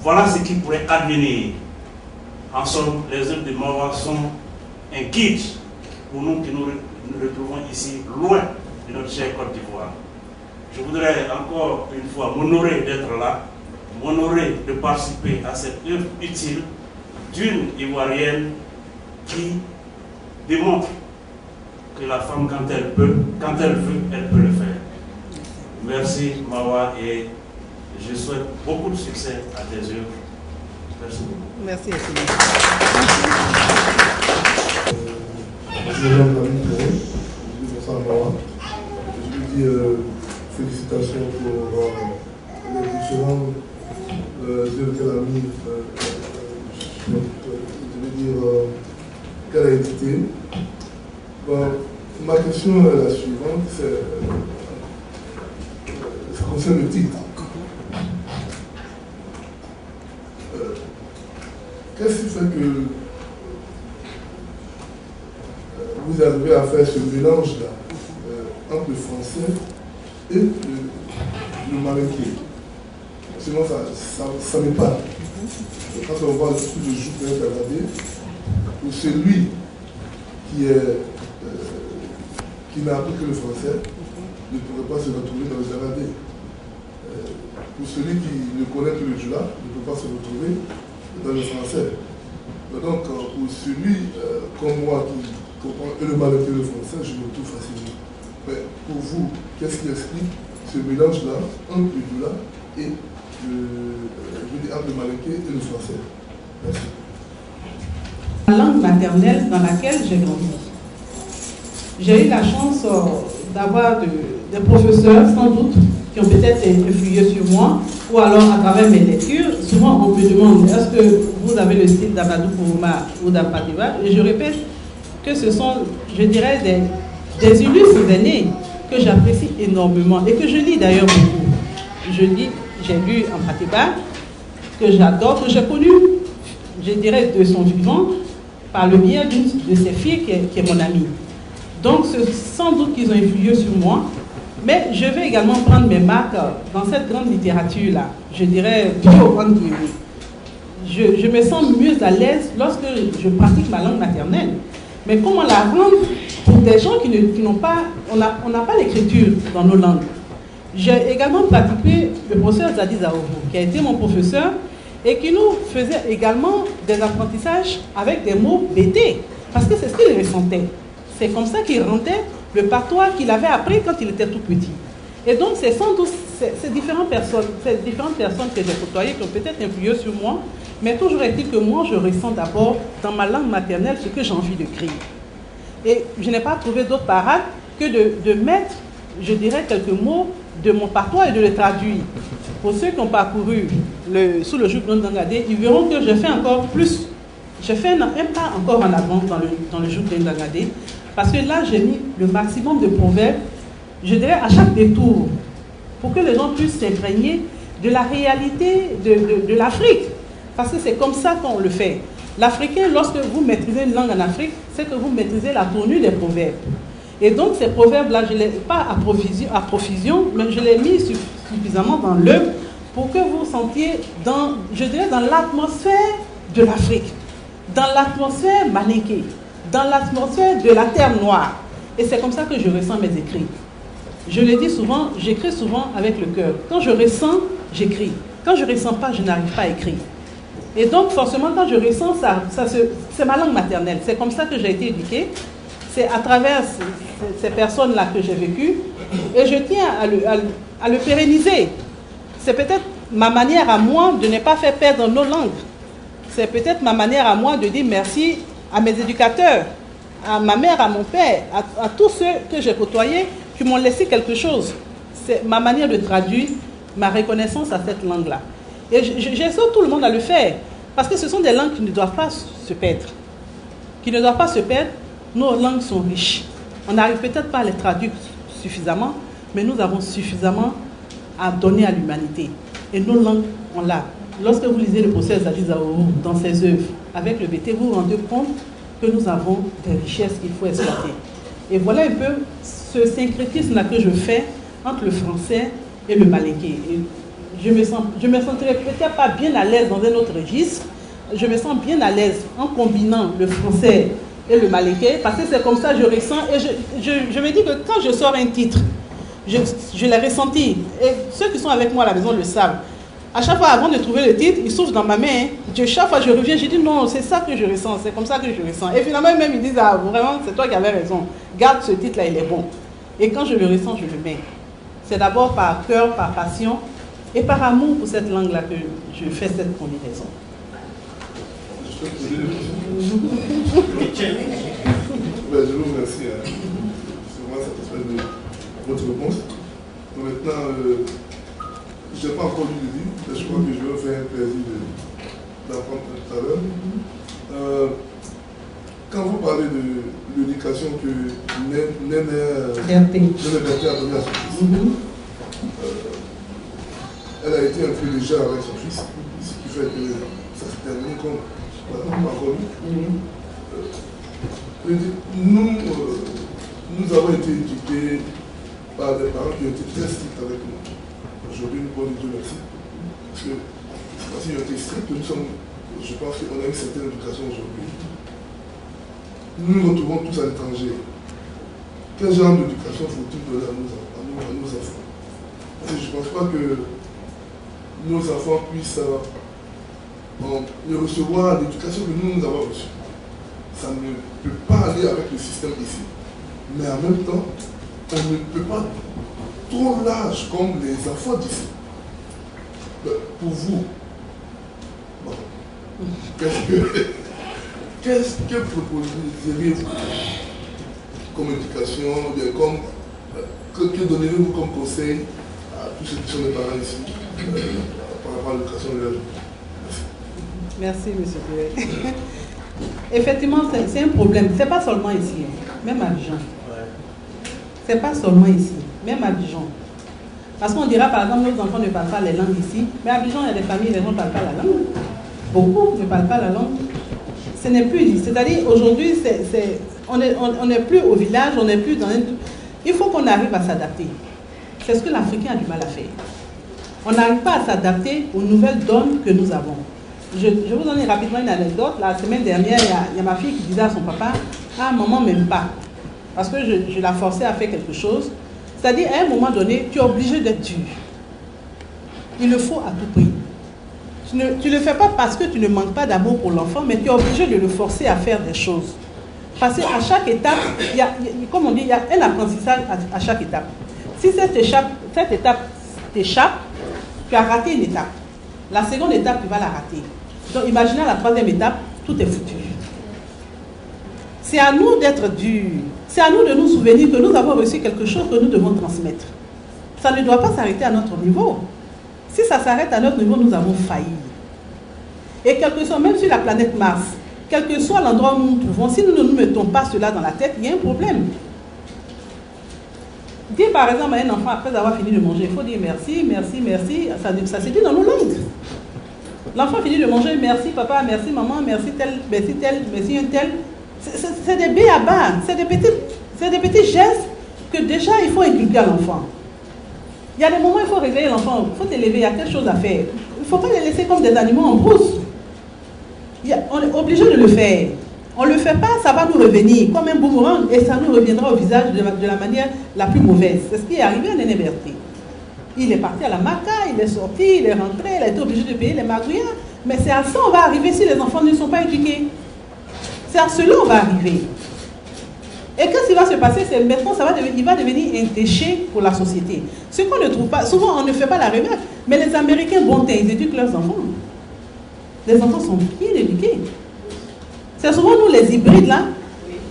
voilà ce qui pourrait advenir. En somme, les œuvres de Mawa sont un guide pour nous qui nous retrouvons ici, loin de notre chère Côte d'Ivoire. Je voudrais encore une fois m'honorer d'être là, m'honorer de participer à cette œuvre utile d'une Ivoirienne qui démontre que la femme, quand elle veut, elle peut le faire. Merci Mawa et je souhaite beaucoup de succès à tes œuvres. Merci beaucoup. Merci. Je m'appelle Marie, je Mawa. Je lui dis félicitations pour les différents œuvres qu'elle a mis. Je vais dire qu'elle a édité. Bon, ma question est la suivante, ça concerne le titre. Qu'est-ce qui fait que vous arrivez à faire ce mélange-là entre le français et le marocain? Sinon, ça me parle. Quand on voit le truc de joue pour regarder, pour celui qui n'a appris que le français ne pourrait pas se retrouver dans le Zaradé. Pour celui qui ne connaît que le Djoula ne peut pas se retrouver dans le français. Donc, pour celui comme moi qui comprend et le marocain et le français, je me retrouve facilement. Mais pour vous, qu'est-ce qui explique ce mélange-là entre le Djoula et le marocain et le français? Merci. La langue maternelle dans laquelle j'ai grandi. J'ai eu la chance d'avoir des professeurs, sans doute, qui ont peut-être influé sur moi, ou alors à travers mes lectures. Souvent, on me demande, est-ce que vous avez le style d'Amadou Kourouma ou d'Ampatiba? Et je répète que ce sont, je dirais, des illustres aînés que j'apprécie énormément et que je lis d'ailleurs beaucoup. J'ai lu Ampatiba, que j'adore, que j'ai connu, je dirais, de son vivant, par le biais d'une de ses filles qui est mon amie. Donc, sans doute qu'ils ont influé sur moi, mais je vais également prendre mes marques dans cette grande littérature-là. Je dirais, je me sens mieux à l'aise lorsque je pratique ma langue maternelle. Mais comment la rendre pour des gens qui n'ont pas, on n'a pas l'écriture dans nos langues. J'ai également pratiqué le professeur Zadi Zaovo, qui a été mon professeur, et qui nous faisait également des apprentissages avec des mots bêtés, parce que c'est ce qu'il ressentait. C'est comme ça qu'il rendait le patois qu'il avait appris quand il était tout petit. Et donc, c'est sans doute ces différentes personnes que j'ai côtoyées qui ont peut-être influé sur moi, mais toujours est-il que moi, je ressens d'abord dans ma langue maternelle ce que j'ai envie de crier. Et je n'ai pas trouvé d'autre parade que de mettre, je dirais, quelques mots de mon patois et de le traduire. Pour ceux qui ont parcouru sous le joug d'Ndangadé, ils verront que je fais encore plus. Je fais un pas encore en avant dans le joug d'Ndangadé, parce que là, j'ai mis le maximum de proverbes, je dirais, à chaque détour, pour que les gens puissent s'imprégner de la réalité de l'Afrique. Parce que c'est comme ça qu'on le fait. L'Africain, lorsque vous maîtrisez une langue en Afrique, c'est que vous maîtrisez la tournure des proverbes. Et donc, ces proverbes-là, je ne les ai pas à profusion, mais je les ai mis suffisamment dans l'œuvre pour que vous sentiez, je dirais, dans l'atmosphère de l'Afrique, dans l'atmosphère malinquée, dans l'atmosphère de la terre noire. Et c'est comme ça que je ressens mes écrits. Je le dis souvent, j'écris souvent avec le cœur. Quand je ressens, j'écris. Quand je ne ressens pas, je n'arrive pas à écrire. Et donc, forcément, quand je ressens c'est ma langue maternelle. C'est comme ça que j'ai été éduquée. C'est à travers ces personnes-là que j'ai vécu. Et je tiens à le pérenniser. C'est peut-être ma manière à moi de ne pas faire perdre nos langues. C'est peut-être ma manière à moi de dire merci à mes éducateurs, à ma mère, à mon père, à tous ceux que j'ai côtoyés qui m'ont laissé quelque chose. C'est ma manière de traduire ma reconnaissance à cette langue-là. Et j'exhorte tout le monde à le faire, parce que ce sont des langues qui ne doivent pas se perdre. Qui ne doivent pas se perdre. Nos langues sont riches. On n'arrive peut-être pas à les traduire suffisamment, mais nous avons suffisamment à donner à l'humanité. Et nos langues, on l'a. Lorsque vous lisez le procès d'Adizaourou dans ses œuvres, avec le BT, vous vous rendez compte que nous avons des richesses qu'il faut exploiter. Et voilà un peu ce syncrétisme-là que je fais entre le français et le malinké. Et je me sentirais peut-être pas bien à l'aise dans un autre registre. Je me sens bien à l'aise en combinant le français et le malinké, parce que c'est comme ça que je ressens. Et je me dis que quand je sors un titre, je l'ai ressenti. Et ceux qui sont avec moi à la maison le savent. À chaque fois, avant de trouver le titre, il souffle dans ma main. Chaque fois, je reviens, je dis non, c'est ça que je ressens, c'est comme ça que je ressens. Et finalement, même ils disent, ah, vraiment, c'est toi qui avais raison. Garde ce titre-là, il est bon. Et quand je le ressens, je le mets. C'est d'abord par cœur, par passion et par amour pour cette langue-là que je fais cette combinaison. Je vous remercie. C'est vraiment satisfait de votre réponse. Donc maintenant, je n'ai pas encore lu le livre, mais je crois que je vais me faire un plaisir d'apprendre tout à l'heure. Quand vous parlez de l'éducation que Néné Berthier a donnée à son fils, elle a été un peu légère avec son fils, ce qui fait que ça s'est terminé comme pas connu. Nous avons été éduqués par des parents qui ont été très stricts avec nous. Aujourd'hui, nous pouvons Dieu merci. Parce que s'ils ont été stricts, je pense qu'on a une certaine éducation aujourd'hui. Nous nous retrouvons tous à l'étranger. Quel genre d'éducation faut-il donner à nos enfants? Parce que je ne pense pas que nos enfants puissent recevoir l'éducation que nous avons reçue. Ça ne peut pas aller avec le système ici. Mais en même temps, on ne peut pas trop large comme les enfants d'ici. Pour vous, bon, qu'est-ce que proposeriez-vous comme éducation, que donnez-vous comme conseil à tous ceux qui sont les parents ici par rapport à l'éducation de la jeunesse? Merci, M. Pierre. Effectivement, c'est un problème. Ce n'est pas seulement ici, même à Abidjan. Ce n'est pas seulement ici, même à Abidjan. Parce qu'on dira, par exemple, nos enfants ne parlent pas les langues ici, mais à Abidjan, il y a des familles, les gens ne parlent pas la langue. Beaucoup ne parlent pas la langue. Ce n'est plus ici. C'est-à-dire, aujourd'hui, on n'est plus au village, on n'est plus dans un... Il faut qu'on arrive à s'adapter. C'est ce que l'Africain a du mal à faire. On n'arrive pas à s'adapter aux nouvelles donnes que nous avons. Je vous donne rapidement une anecdote. La semaine dernière, il y a ma fille qui disait à son papa, « Ah, maman ne m'aime pas. » Parce que je la forçais à faire quelque chose. C'est-à-dire, à un moment donné, tu es obligé d'être dur. Il le faut à tout prix. Tu ne le fais pas parce que tu ne manques pas d'amour pour l'enfant, mais tu es obligé de le forcer à faire des choses. Parce qu'à chaque étape, comme on dit, il y a un apprentissage à chaque étape. Si cette étape t'échappe, tu as raté une étape. La seconde étape, tu vas la rater. Donc imaginez la troisième étape, tout est foutu. C'est à nous d'être durs. C'est à nous de nous souvenir que nous avons reçu quelque chose que nous devons transmettre. Ça ne doit pas s'arrêter à notre niveau. Si ça s'arrête à notre niveau, nous avons failli. Et quel que soit, même sur la planète Mars, quel que soit l'endroit où nous nous trouvons, si nous ne nous mettons pas cela dans la tête, il y a un problème. Dis par exemple à un enfant, après avoir fini de manger, il faut dire merci, merci, merci. Ça se dit dans nos langues. L'enfant finit de manger, merci papa, merci maman, merci tel, merci un tel. C'est des b à bas, c'est des petits gestes que déjà il faut inculquer à l'enfant. Il y a des moments où il faut réveiller l'enfant, il faut t'élever, il y a quelque chose à faire. Il ne faut pas les laisser comme des animaux en brousse. On est obligé de le faire. On ne le fait pas, ça va nous revenir comme un boomerang et ça nous reviendra au visage de la manière la plus mauvaise. C'est ce qui est arrivé à Néné Berté. Il est parti à la Maca, il est sorti, il est rentré, il a été obligé de payer les magouillards. Mais c'est à ça qu'on va arriver si les enfants ne sont pas éduqués. C'est à cela qu'on va arriver. Et qu'est-ce qui va se passer? C'est maintenant, il va devenir un déchet pour la société. Ce qu'on ne trouve pas, souvent on ne fait pas la remarque, mais les Américains, bon temps, ils éduquent leurs enfants. Les enfants sont bien éduqués. C'est souvent nous les hybrides là,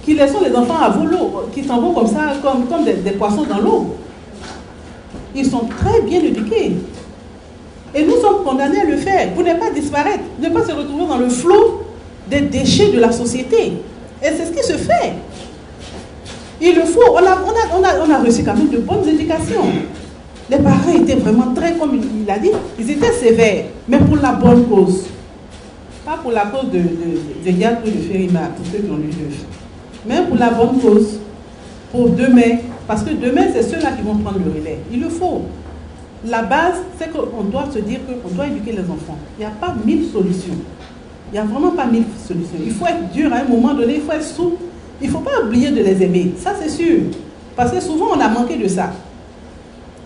qui laissons les enfants à volo, qui s'en vont comme ça, comme des poissons dans l'eau. Ils sont très bien éduqués. Et nous sommes condamnés à le faire, pour ne pas disparaître, ne pas se retrouver dans le flot des déchets de la société. Et c'est ce qui se fait. Il le faut. On a reçu quand même de bonnes éducations. Les parents étaient vraiment très, comme il a dit, ils étaient sévères, mais pour la bonne cause. Pas pour la cause de Gap ou de Ferima, pour ceux qui ont lu le livre. Mais pour la bonne cause. Pour demain. Parce que demain, c'est ceux-là qui vont prendre le relais. Il le faut. La base, c'est qu'on doit se dire qu'on doit éduquer les enfants. Il n'y a pas 1000 solutions. Il n'y a vraiment pas 1000 solutions. Il faut être dur à un moment donné, il faut être souple. Il ne faut pas oublier de les aimer. Ça, c'est sûr. Parce que souvent, on a manqué de ça.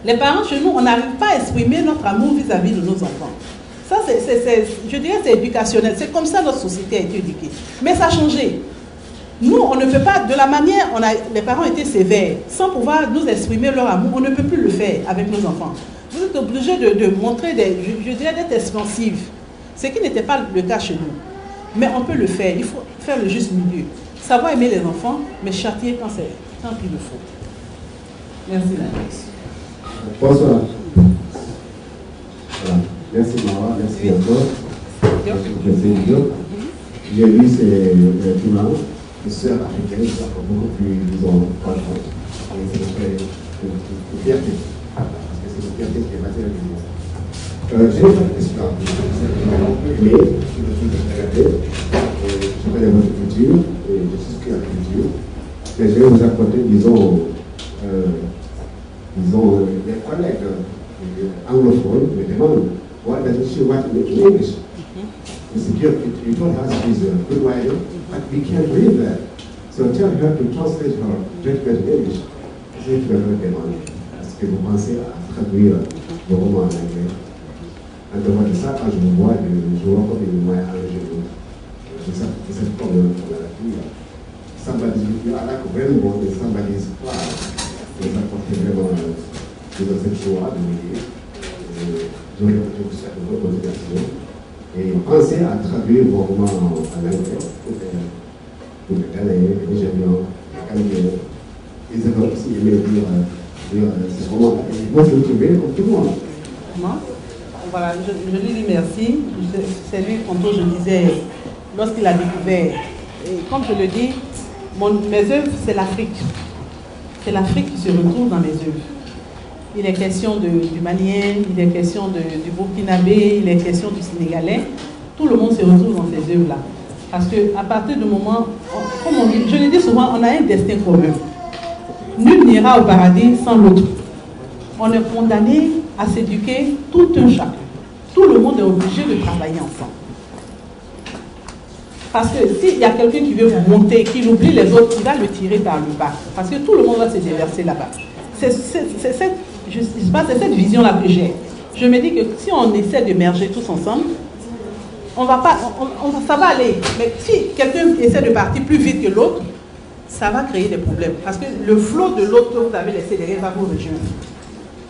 Les parents, chez nous, on n'arrive pas à exprimer notre amour vis-à-vis de nos enfants. Ça, je dirais, c'est éducationnel. C'est comme ça notre société a été éduquée. Mais ça a changé. Nous, on ne peut pas, de la manière, les parents étaient sévères, sans pouvoir nous exprimer leur amour, on ne peut plus le faire avec nos enfants. Vous êtes obligés de montrer, je dirais, d'être expansifs. Ce qui n'était pas le cas chez nous. Mais on peut le faire. Il faut faire le juste milieu. Savoir aimer les enfants, mais châtier quand il le faut. Merci. Bonsoir. Voilà. Merci Mawa, merci encore. J'ai lu ces documents, les sœurs africaines, ça fait beaucoup plus, disons, franchement. Et c'est une fierté. Parce que c'est une fierté qui est basée sur l'histoire. J'ai une autre question. Mais je me suis regardé, je connais votre culture, et je suis ce qu'il y a la culture. Mais je vais vous apporter, disons, des collègues anglophones me demandent, what does she want in English? You told her she's a good writer, but we can't read that. So tell her to translate her judgment in English. C'est ce que je me demande. Est-ce que vous pensez à traduire le roman en anglais? En dehors de ça, quand je vous vois, je vois comme une moyenne à l'enjeu. C'est cette problème qu'on a là-dessus. You are like very well in somebody's class. Vous apportez vraiment cette joie de me dire. J'aurais voulu vous faire une reconsidération. Et pensez à traduire vos romans en anglais pour les Ghanéens, les Nigérians, les Camerounais. Ils auraient aussi aimé lire ces romans. Ils vont se trouver comme tout le monde. Comment? Voilà, je lui dis merci. C'est lui, tantôt, je disais, lorsqu'il a découvert, et comme je le dis, mes œuvres, c'est l'Afrique. C'est l'Afrique qui se retrouve dans mes œuvres. Il est question du Malien, il est question du Burkinabé, il est question du Sénégalais. Tout le monde se retrouve dans ces œuvres-là. Parce qu'à partir du moment, comme je le dis souvent, on a un destin commun. Nul n'ira au paradis sans l'autre. On est condamné à s'éduquer tout un chacun. Tout le monde est obligé de travailler ensemble. Parce que s'il y a quelqu'un qui veut monter, qui oublie les autres, il va le tirer par le bas. Parce que tout le monde va se déverser là-bas. C'est cette vision-là que j'ai. Je me dis que si on essaie de merger tous ensemble, ça va aller. Mais si quelqu'un essaie de partir plus vite que l'autre, ça va créer des problèmes. Parce que le flot de l'autre que vous avez laissé derrière va vous rejoindre.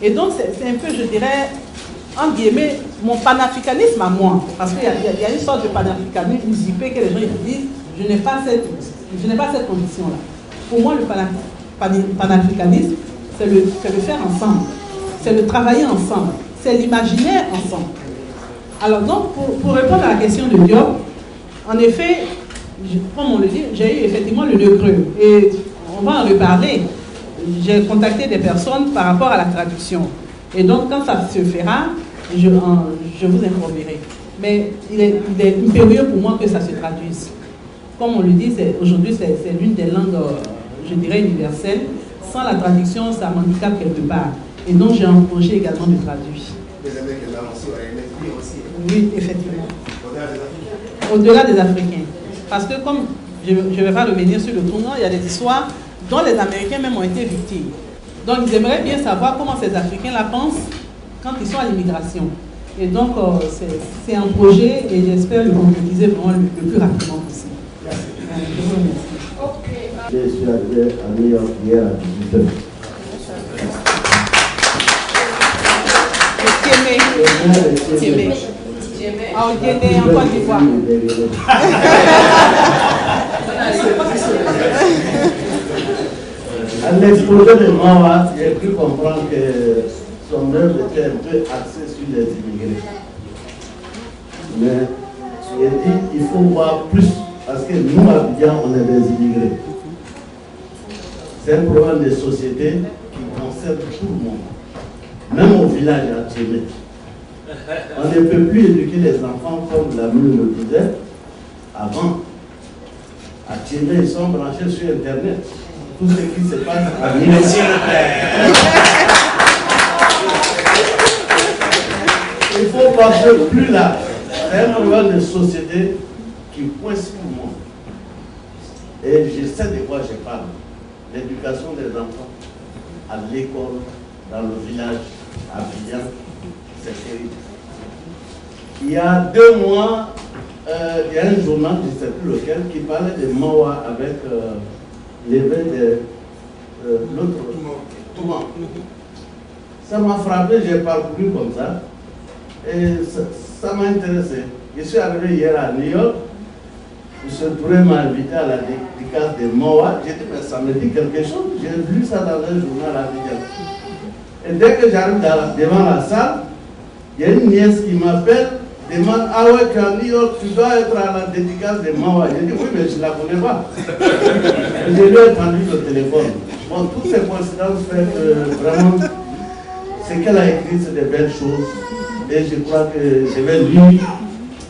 Et donc, c'est un peu, je dirais, entre guillemets, mon panafricanisme à moi. Parce qu'il y a une sorte de panafricanisme usurpé que les gens ils disent, je n'ai pas cette condition-là. Pour moi, le panafricanisme, c'est le faire ensemble. C'est le travailler ensemble. C'est l'imaginaire ensemble. Alors donc, pour répondre à la question de Diop, en effet, comme on le dit, j'ai eu effectivement le nœud creux. Et on va en reparler. J'ai contacté des personnes par rapport à la traduction. Et donc, quand ça se fera, je vous informerai. Mais il est impérieux pour moi que ça se traduise. Comme on le dit, aujourd'hui, c'est l'une des langues, je dirais, universelles. Sans la traduction, ça m'handicape quelque part. Et donc, j'ai un projet également de traduire. Oui, effectivement. Au-delà des Africains. Parce que comme je ne vais pas revenir sur le tournant, il y a des histoires dont les Américains même ont été victimes. Donc ils aimeraient bien savoir comment ces Africains-là pensent quand ils sont à l'immigration. Et donc c'est un projet et j'espère le concrétiser vraiment le plus rapidement possible. Je vous remercie. Je suis arrivé à New York hier à 18h. Ah, on est en Côte d'Ivoire. À l'exposé de Mawa, j'ai pu comprendre que son œuvre était un peu axée sur les immigrés. Mais il dit qu'il faut voir plus, parce que nous, à Abidjan, on est des immigrés. C'est un problème de société qui concerne tout le monde. Même au village à Tchémé. On ne peut plus éduquer les enfants comme la mule le disait avant. À Tchémé, ils sont branchés sur Internet. Tout ce qui se passe à Milan. Il faut passer plus large. C'est un problème de société qui coince tout le monde. Et je sais de quoi je parle. L'éducation des enfants à l'école, dans le village, à Abidjan, c'est terrible. Il y a 2 mois, il y a un journal, je ne sais plus lequel, qui parlait de Mawa avec l'éveil de l'autre Touman. Ça m'a frappé, j'ai parcouru comme ça. Et ça m'a intéressé. Je suis arrivé hier à New York. M. Touré m'a invité à la dédicace de Mawa. J'ai dit, mais ça me dit quelque chose. J'ai lu ça dans un journal à Abidjan. Et dès que j'arrive devant la salle, il y a une nièce qui m'appelle, demande, ah ouais, qu'à New York, tu dois être à la dédicace de Mawa. J'ai dit, oui, mais je ne la connais pas. Et je lui ai tendu le téléphone. Bon, toutes ces coïncidences fait que vraiment, ce qu'elle a écrit, c'est de belles choses. Et je crois que je vais lire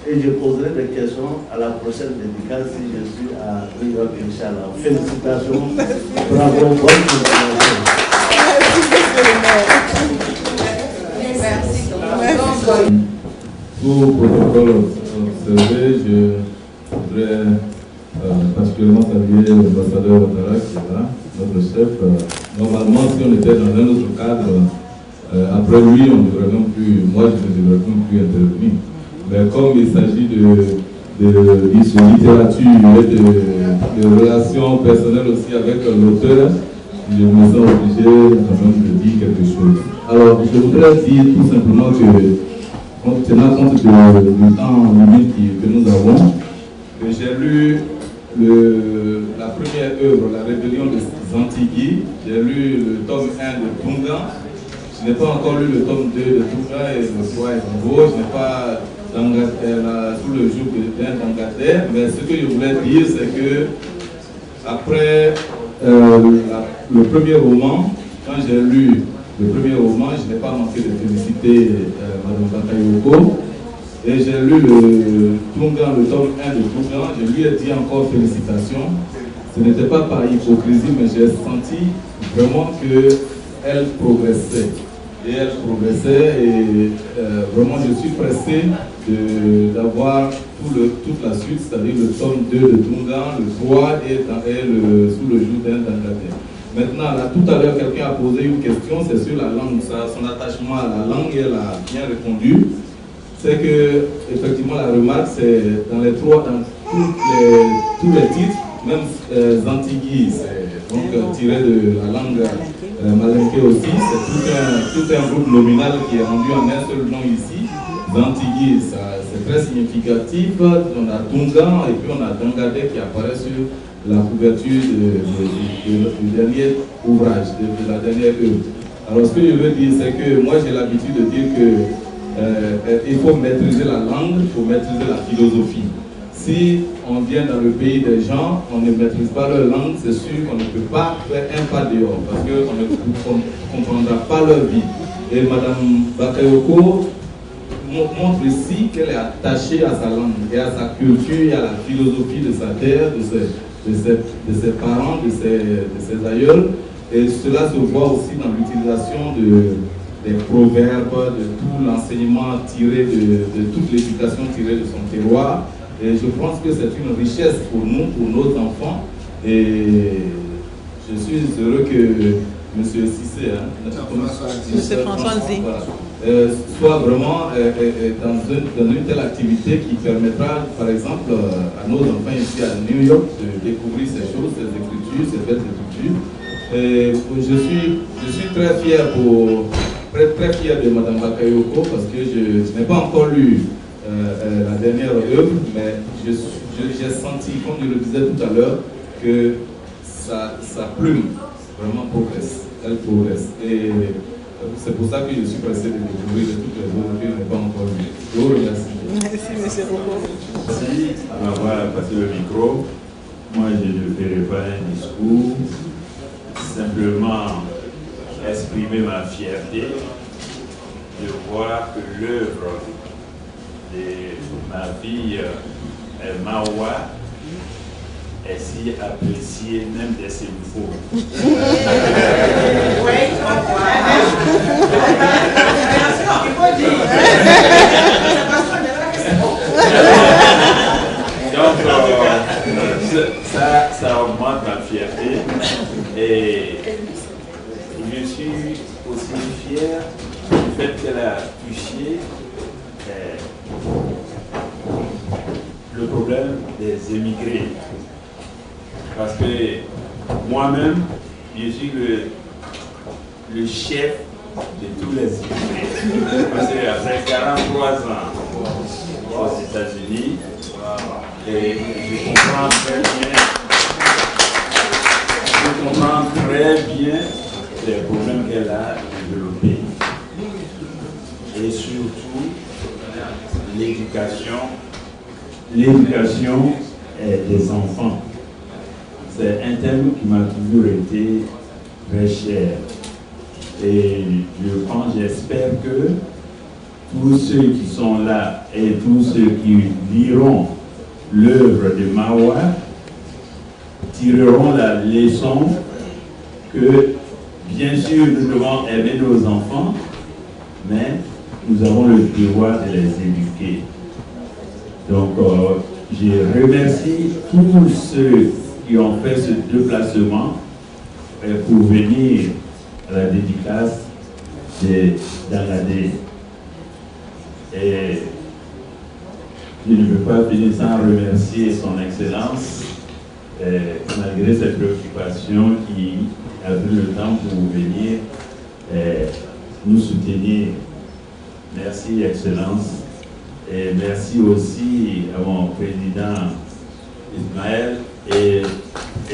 et je poserai des questions à la prochaine dédicace si je suis à New York, Inch'Allah. Félicitations. Bravo, bonne continuation. Pour protocole observé, je voudrais particulièrement saluer l'ambassadeur Ouattara qui est là, notre chef. Normalement, si on était dans un autre cadre, après lui, on ne devrait même plus, moi je ne devrais même plus intervenir. Mais comme il s'agit de littérature et de relations personnelles aussi avec l'auteur, je me sens obligé quand même de dire quelque chose. Alors, je voudrais dire tout simplement que, tenant compte du temps limite que nous avons, que j'ai lu la première œuvre, La Rébellion de Zantigui, j'ai lu le tome 1 de Tunga, je n'ai pas encore lu le tome 2 de Tunga et le 3 est nouveau, je n'ai pas sous le joug d'un Dangater, mais ce que je voulais dire, c'est que après le premier roman, quand j'ai lu le premier roman, je n'ai pas manqué de féliciter Mme Bakayoko. Et j'ai lu le Tunga, le tome 1 de Tunga, je lui ai dit encore félicitations. Ce n'était pas par hypocrisie, mais j'ai senti vraiment qu'elle progressait. Et elle progressait et vraiment je suis pressé d'avoir toute la suite, c'est-à-dire le tome 2 de Tunga, le 3 et sous le joug d'un Dangaté. Maintenant, là, tout à l'heure, quelqu'un a posé une question, c'est sur la langue, son attachement à la langue, et elle a bien répondu. c'est que, effectivement, la remarque, c'est dans tous les titres, même Zantigui, c'est donc tiré de la langue malinké aussi, c'est tout un groupe nominal qui est rendu en un seul nom ici. Zantigui, c'est très significatif. On a Tungan et puis on a Dangadé qui apparaît sur la couverture du dernier ouvrage, de la dernière œuvre. Alors ce que je veux dire, c'est que moi j'ai l'habitude de dire qu'il faut maîtriser la langue, il faut maîtriser la philosophie. Si on vient dans le pays des gens, on ne maîtrise pas leur langue, c'est sûr qu'on ne peut pas faire un pas dehors parce qu'on ne comprendra pas leur vie. Et Mme Bakayoko montre ici qu'elle est attachée à sa langue et à sa culture et à la philosophie de sa terre, de ses parents, de ses aïeuls. Et cela se voit aussi dans l'utilisation des proverbes, de tout l'enseignement tiré de toute l'éducation tirée de son terroir. Et je pense que c'est une richesse pour nous, pour nos enfants. Et je suis heureux que M. Cissé, M. François Nzi, soit vraiment dans une telle activité qui permettra, par exemple, à nos enfants ici à New York de découvrir ces choses, ces écritures, ces belles écritures. Et je suis très fier de Mme Bakayoko parce que je n'ai pas encore lu la dernière œuvre, mais j'ai senti, comme je le disais tout à l'heure, que sa plume vraiment progresse. Elle progresse. Et c'est pour ça que je suis pressé de découvrir toutes les œuvres que je n'ai pas encore lues. Je vous remercie. Merci, M. Roko. Merci à m'avoir passé le micro. Moi, je ne ferai pas un discours, simplement exprimer ma fierté de voir que l'œuvre de ma fille Mawa est si appréciée même des Sémifos. Donc, ça augmente ma fierté et je suis aussi fier du fait qu'elle a touché le problème des émigrés. Parce que moi-même, je suis le chef de tous les immigrés. Parce qu'après 43 ans aux États-Unis, et je comprends très bien les problèmes qu'elle a développés. Et surtout, l'éducation des enfants. C'est un thème qui m'a toujours été très cher. Et j'espère que tous ceux qui sont là et tous ceux qui liront l'œuvre de Mawa tireront la leçon que, bien sûr, nous devons aimer nos enfants, mais nous avons le devoir de les éduquer. Donc, je remercie tous ceux qui ont fait ce déplacement pour venir à la dédicace d'Angadé. Et je ne peux pas finir sans remercier son Excellence, malgré cette préoccupation qui a pris le temps pour venir nous soutenir. Merci, Excellence. Et merci aussi à mon président Ismaël et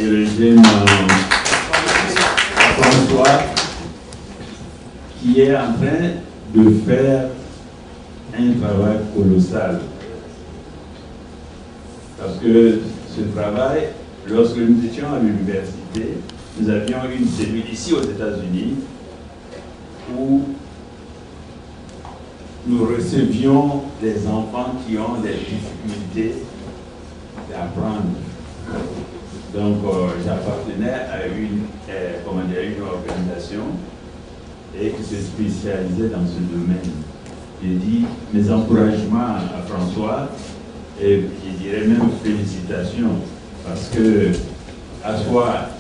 le jeune François qui est en train de faire un travail colossal. Parce que ce travail, lorsque nous étions à l'université, nous avions une cellule ici aux États-Unis où nous recevions des enfants qui ont des difficultés d'apprendre. Donc, j'appartenais à une organisation et qui se spécialisait dans ce domaine. J'ai dit mes encouragements à François et je dirais même félicitations parce que asseoir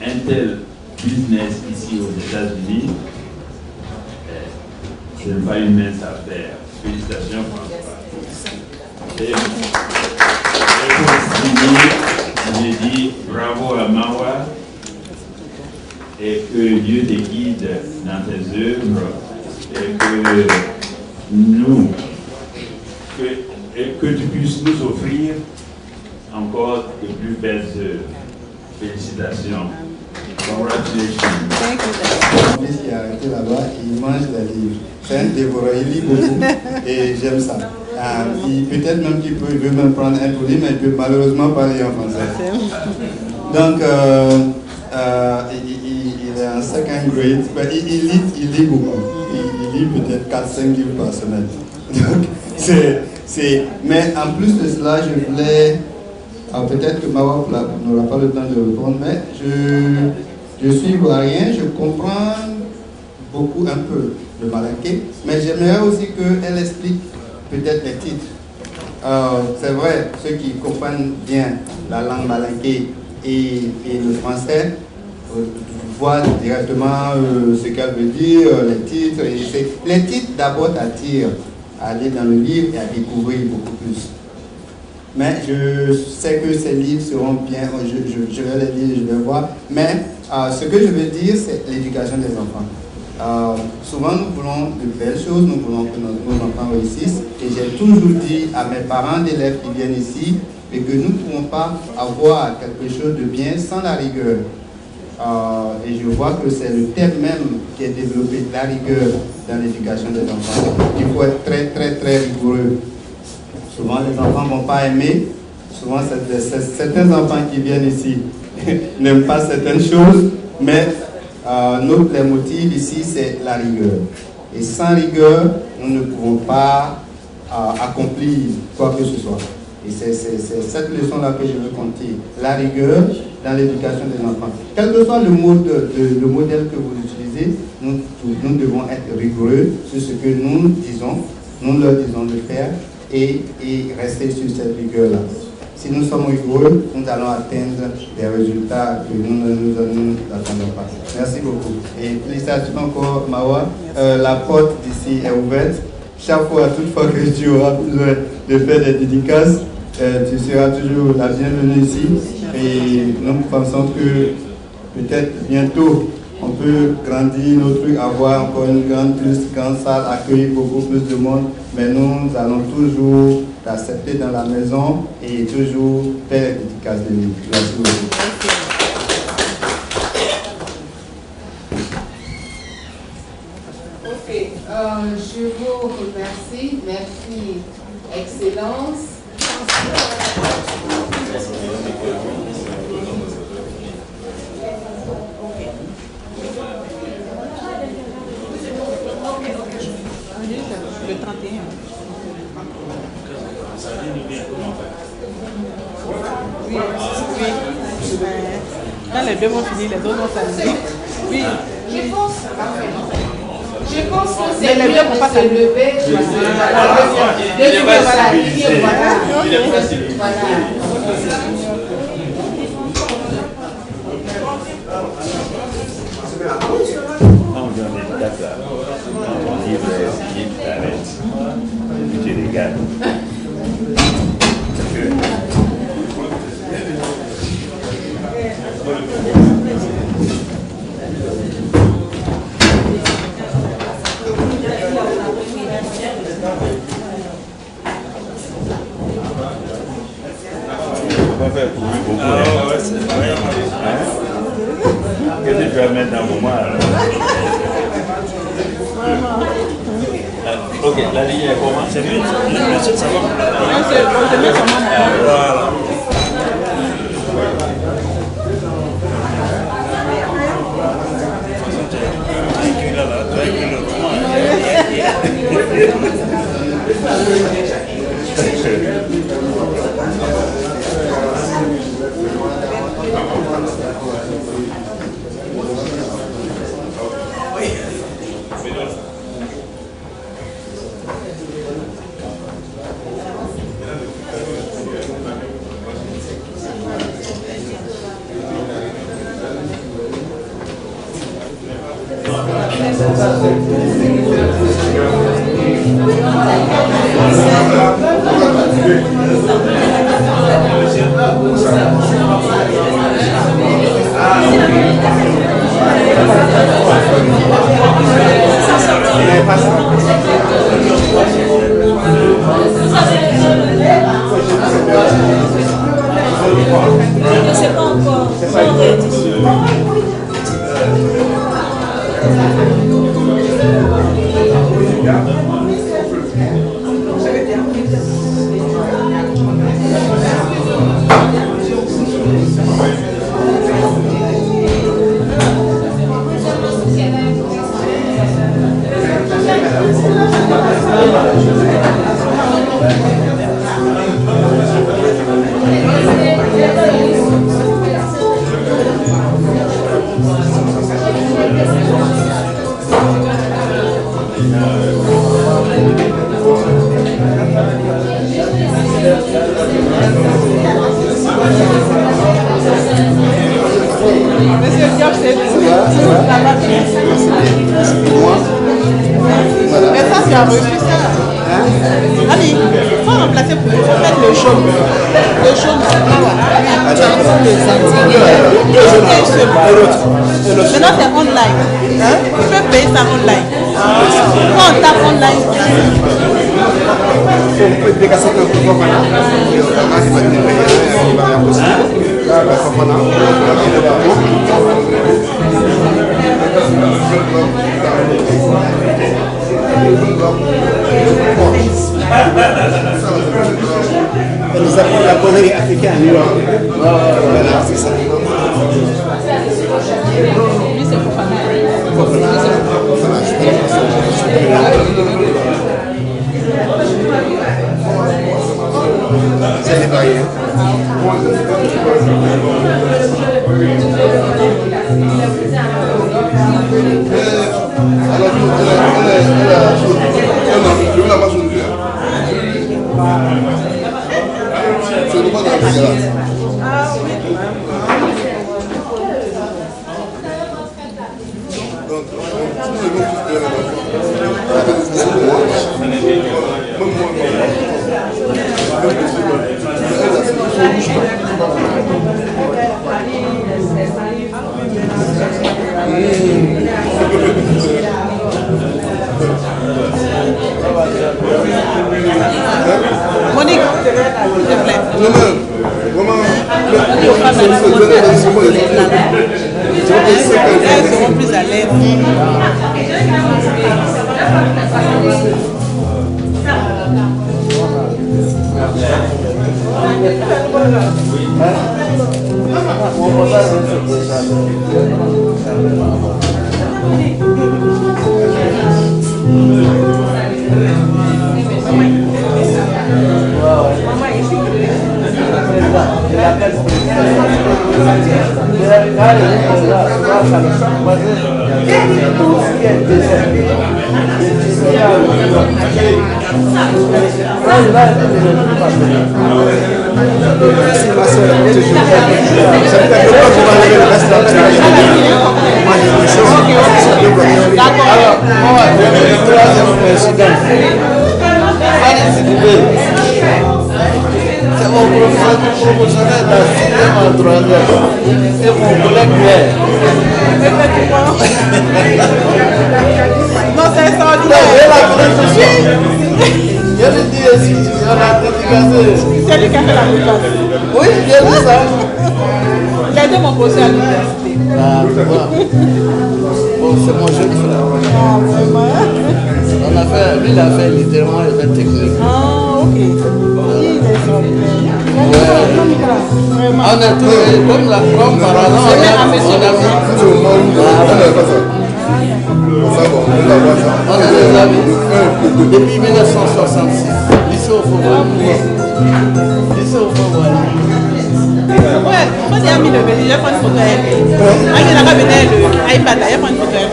un tel business ici aux États-Unis, ce n'est pas une mince affaire. Félicitations. Et pour finir, j'ai dit bravo à Mawa et que Dieu te guide dans tes œuvres et que nous, que tu puisses nous offrir encore de plus belles œuvres. Félicitations. Congratulations. Mon fils qui a arrêté là-bas, il mange les livres. C'est un dévoreur, il lit beaucoup et j'aime ça. Peut-être même qu'il veut même prendre un pour lui, mais il peut malheureusement parler en français. Donc, il est en second grade, il lit beaucoup. Il lit peut-être 4-5 livres par semaine. Donc, mais en plus de cela, je voulais, peut-être que Mawa n'aura pas le temps de répondre, mais je suis ivoirien, je comprends beaucoup, un peu le malinké, mais j'aimerais aussi qu'elle explique peut-être les titres. C'est vrai, ceux qui comprennent bien la langue malinké et le français voient directement ce qu'elle veut dire, les titres. Les titres d'abord t'attirent à aller dans le livre et à découvrir beaucoup plus. Mais je sais que ces livres seront bien, je vais les lire, je vais voir. Mais ce que je veux dire, c'est l'éducation des enfants. Souvent, nous voulons de belles choses, nous voulons que nos enfants réussissent. Et j'ai toujours dit à mes parents d'élèves qui viennent ici que nous ne pouvons pas avoir quelque chose de bien sans la rigueur. Et je vois que c'est le thème même qui est développé, la rigueur dans l'éducation des enfants. Il faut être très, très, très rigoureux. Souvent, les enfants ne vont pas aimer. Souvent, certains enfants qui viennent ici n'aiment pas certaines choses, mais notre leitmotiv ici, c'est la rigueur. Et sans rigueur, nous ne pouvons pas accomplir quoi que ce soit. Et c'est cette leçon-là que je veux compter. La rigueur dans l'éducation des enfants. Quel que soit le modèle que vous utilisez, nous devons être rigoureux sur ce que nous disons, nous leur disons de faire et rester sur cette rigueur-là. Si nous sommes rigoureux, nous allons atteindre des résultats que nous n'attendons pas. Merci beaucoup. Et félicitations encore, Mawa. La porte d'ici est ouverte. Chaque fois, toutefois que tu auras besoin de faire des dédicaces, tu seras toujours la bienvenue ici. Et nous pensons que peut-être bientôt, on peut grandir nos trucs, avoir encore une plus grande salle, accueillir beaucoup plus de monde. Mais nous allons toujours t'accepter dans la maison et toujours faire les dédicaces de livres. Merci beaucoup. Ok, je vous remercie. Merci, Excellence. Le 31. Oui, oui. Quand les deux vont finir, les autres vont s'amuser. Oui. Je pense que c'est mieux de se lever. Qu'est-ce que tu vas mettre dans mon moment alors? Ok, la ligne est comment? C'est mieux, ça va. Voilà. C'est pas encore. Monsieur Diop, c'est mais ça, tu as reçu ça. Allez, il faut remplacer pour mettre le jaune. Le jaune, c'est pas tu as reçu le maintenant, c'est online. Tu peux payer ça online. Quand on tape online, Nous avons la poterie africaine. Voilà, c'est ça. lui, c'est pour C'est nettoyé. Monique, s'il te plaît. Elles seront plus à l'aise. C'est mon professeur promotionnel dans le système en troisième. C'est mon collègue Pierre. Non, c'est extraordinaire. Je lui dis aussi, on a dédicacé. C'est lui qui a fait la dédicace. Oui, j'ai vu ça. Il a été mon professeur à l'université. Ah, tu vois. Bon, c'est mon jeune frère. Ah, vraiment. On a fait, lui, il a fait littéralement les mêmes techniques. Ah, ok. Il est extraordinaire. On est tous, comme par hasard, on a mis. On est des amis. Depuis 1966. Lycée au Faubourg. Lycée au Faubourg. Ouais, quand il a mis le vélo, il a pris une photo à elle. Ah, il a ramené le iPad, il a pris une photo à elle.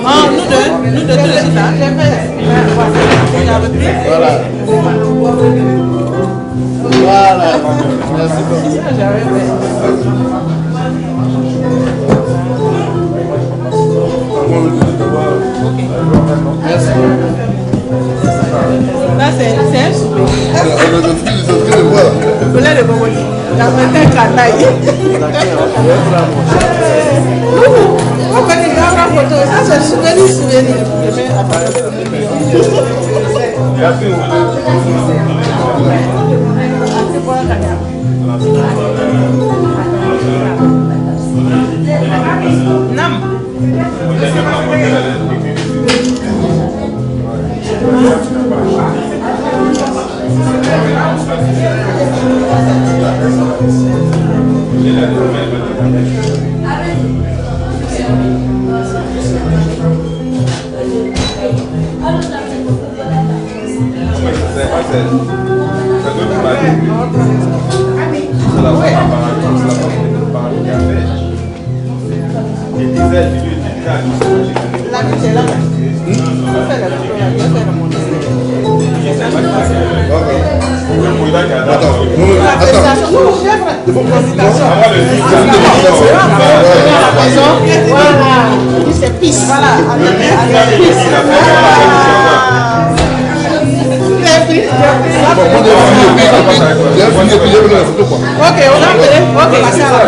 Ah, nous deux tout de suite là. Voilà. Voilà. Merci beaucoup. On va les gars en photo. Ça, c'est le souvenir. C'est pisse. Voilà. Ok, on a fait. Ok, passez à la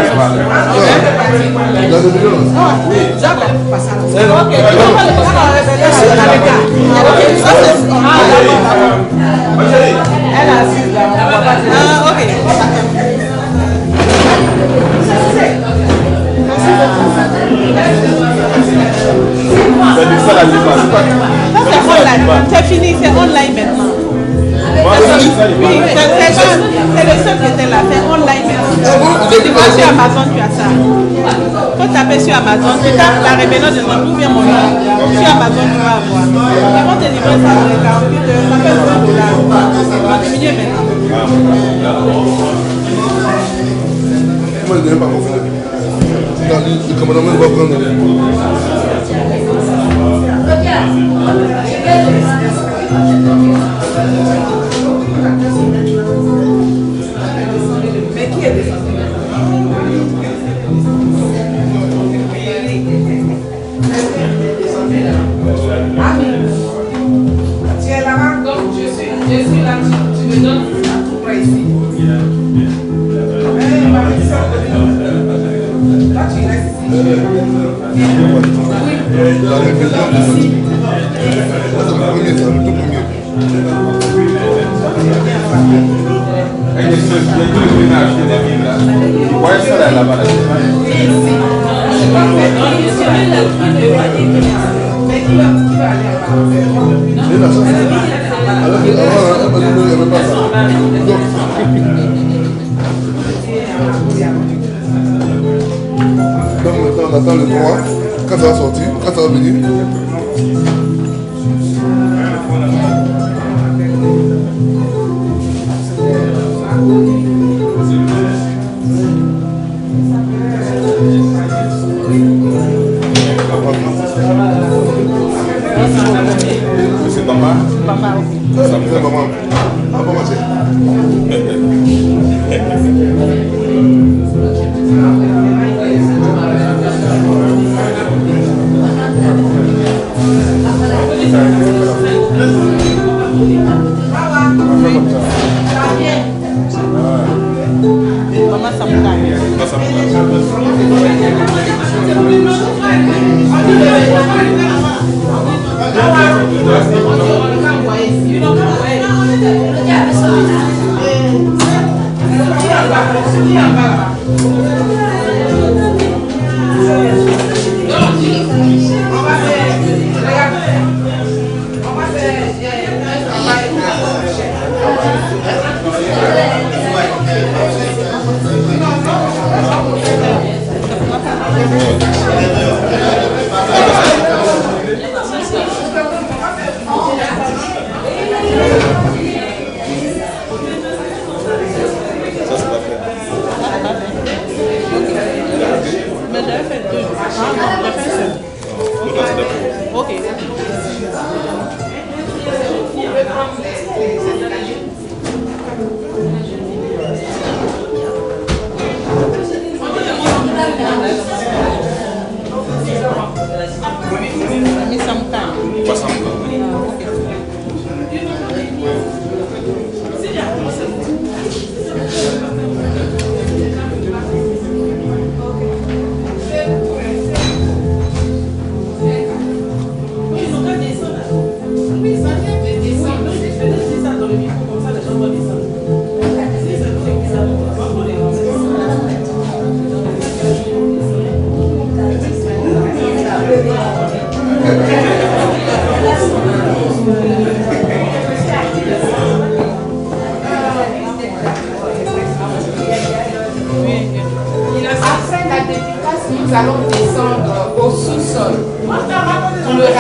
c'est fini, c'est online maintenant. Oui, c'est le seul qui était là, c'est online maintenant. Tu vas sur Amazon, tu as ça. Faut taper sur Amazon, tu tapes la rébellion de notre bien mon nom. Sur Amazon, tu vas avoir. Ils vont te livrer ça pour les 48 heures, ça fait $100. Ça va diminuer maintenant. Moi, je n'ai pas confiance. Le commandement va prendre. Mais qui est descendu? Ah oui. Tu es là-bas, donc je suis là, tu me donnes à tout près ici. Toi, tu restes ici. La rébellion ici. C'est le premier, c'est le tout premier. Et les choses qui viennent acheter des villes là, ils voient ça là-bas. Mais qui va aller là-bas? C'est là, ça. Alors, il n'y avait pas ça. Donc maintenant, on attend le 3. Quand ça va sortir, quand ça va venir. C'est papa. Papa, ok. Ça me fait maman. Ah, bon, c'est. Maman, ça me gagne.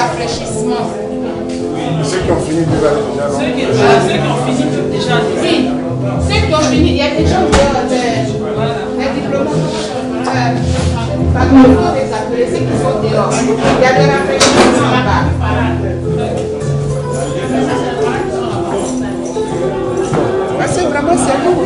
rafraîchissement. Ceux qui ont fini déjà. Ceux qui ont fini déjà. Oui, ceux qui ont fini, il y a des gens qui ont des diplômes. Pas qu'on peut les appeler, ceux qui sont dehors. Il y a des rafraîchissements là-bas. C'est vraiment sérieux.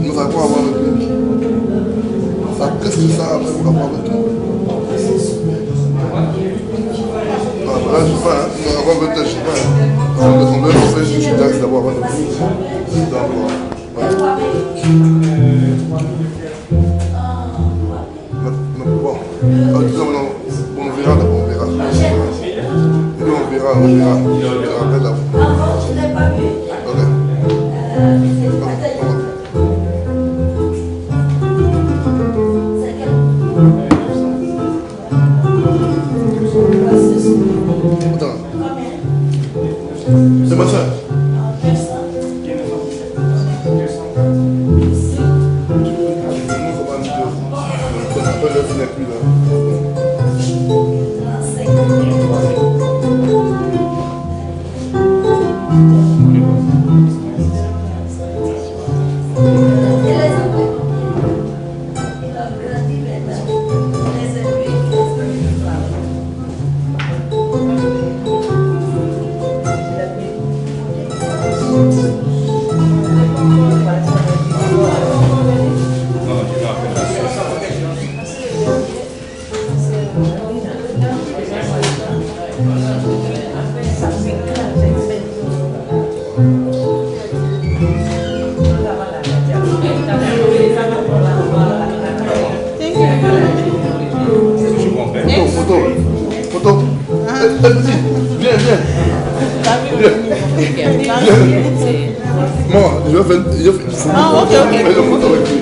Nous allons avoir avec lui. Qu'est-ce que ça a avec lui? Là, je sais pas, avant peut-être, je sais pas. On veut faire une chose d'abord avant de venir. Bon, disons, on verra d'abord, on verra. On verra. Après d'abord. Ok. C'est ma soeur. Photo. Viens. Moi, je vais faire. Ok. Fais une photo avec lui.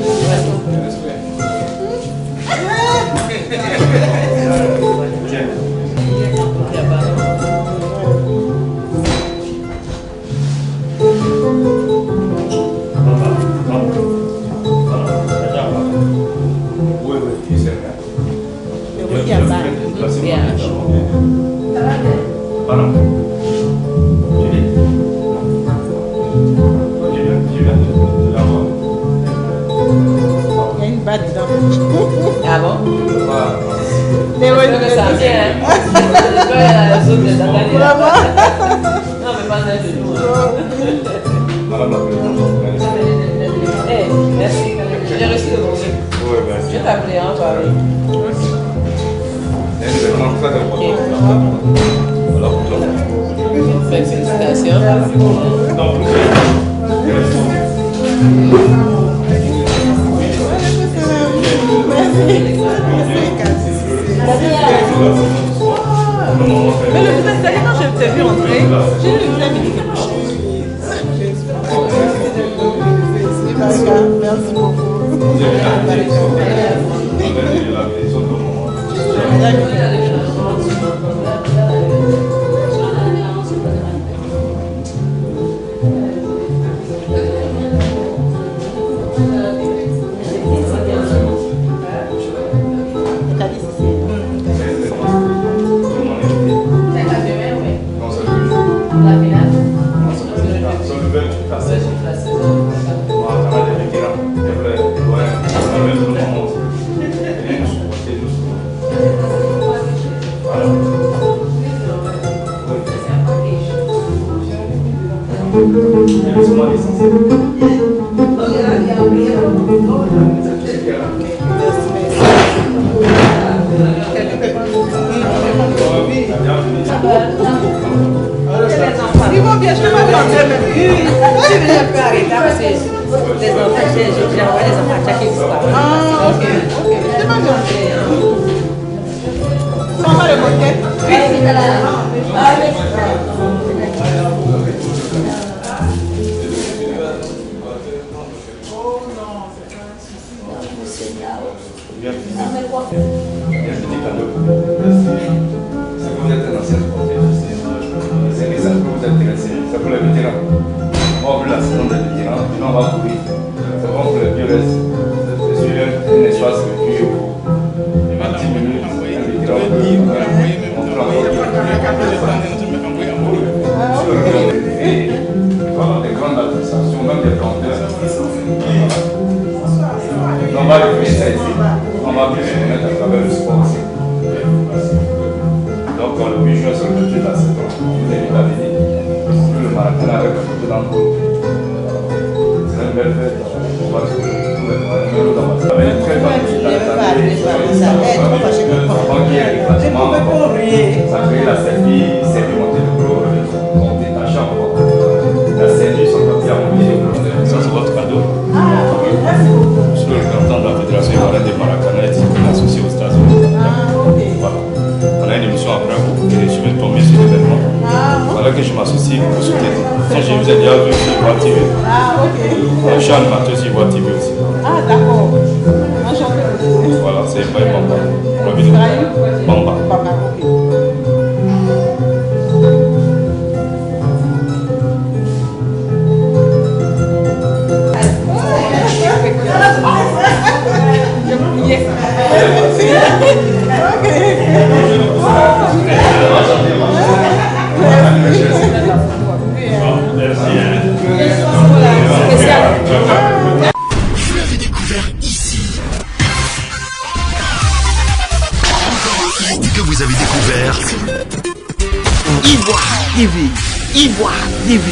Ah bon? Mais oui, que ça vient. Non, mais pas d'un genou. Merci. J'ai reçu le bonjour. Je vais t'appeler, hein, toi. Félicitations. Mais le visage, c'est quand je t'ai vu entrer, j'ai vu le visage qui dit quelque chose. Merci beaucoup. Ils vont bien, je vais pas bien. Je vais un peu arrêter parce que les enfants, j'ai envoyé les enfants à chaque fois. Ah, ok. C'est pas bien. Ça va le côté? Oui. C'est les enfants que vous êtes intéressés. C'est pour les vétérans. On veut la saison des vétérans, puis on va courir. C'est bon pour les violets. C'est sur un espace recueilli pour 10 minutes. Un vétéran peut et voilà, des grandes associations, même des planteurs. On va recueillir ça ici. On va bien se connaître à travers le sport aussi. Donc, le 8 juin, sur le budget de la saison, vous invite à venir. Le marathon avec un peu d'encore. C'est une belle fête. On va trouver tous les moyens. Ça va être très bon. Ça crée la servie, servie montée de gros, montée tachant. La servie sont partis à monter. Ça, c'est votre cadeau. Je suis le représentant de la Fédération Ivoirienne des Maracanettes, associée aux États-Unis. Voilà. On a une émission après vous et je vais tomber sur l'événement. Voilà que je m'associe pour soutenir. Quand je vous ai déjà vu sur Ivoire TV. Ah, ok. Je suis animateur sur Ivoire TV aussi. Ah, d'accord. Voilà, c'est Ibrahim Bamba. Bamba. Bamba, ok. Vous l'avez découvert ici. Encore un hit que vous avez découvert. Ivoire TV. Ivoire TV.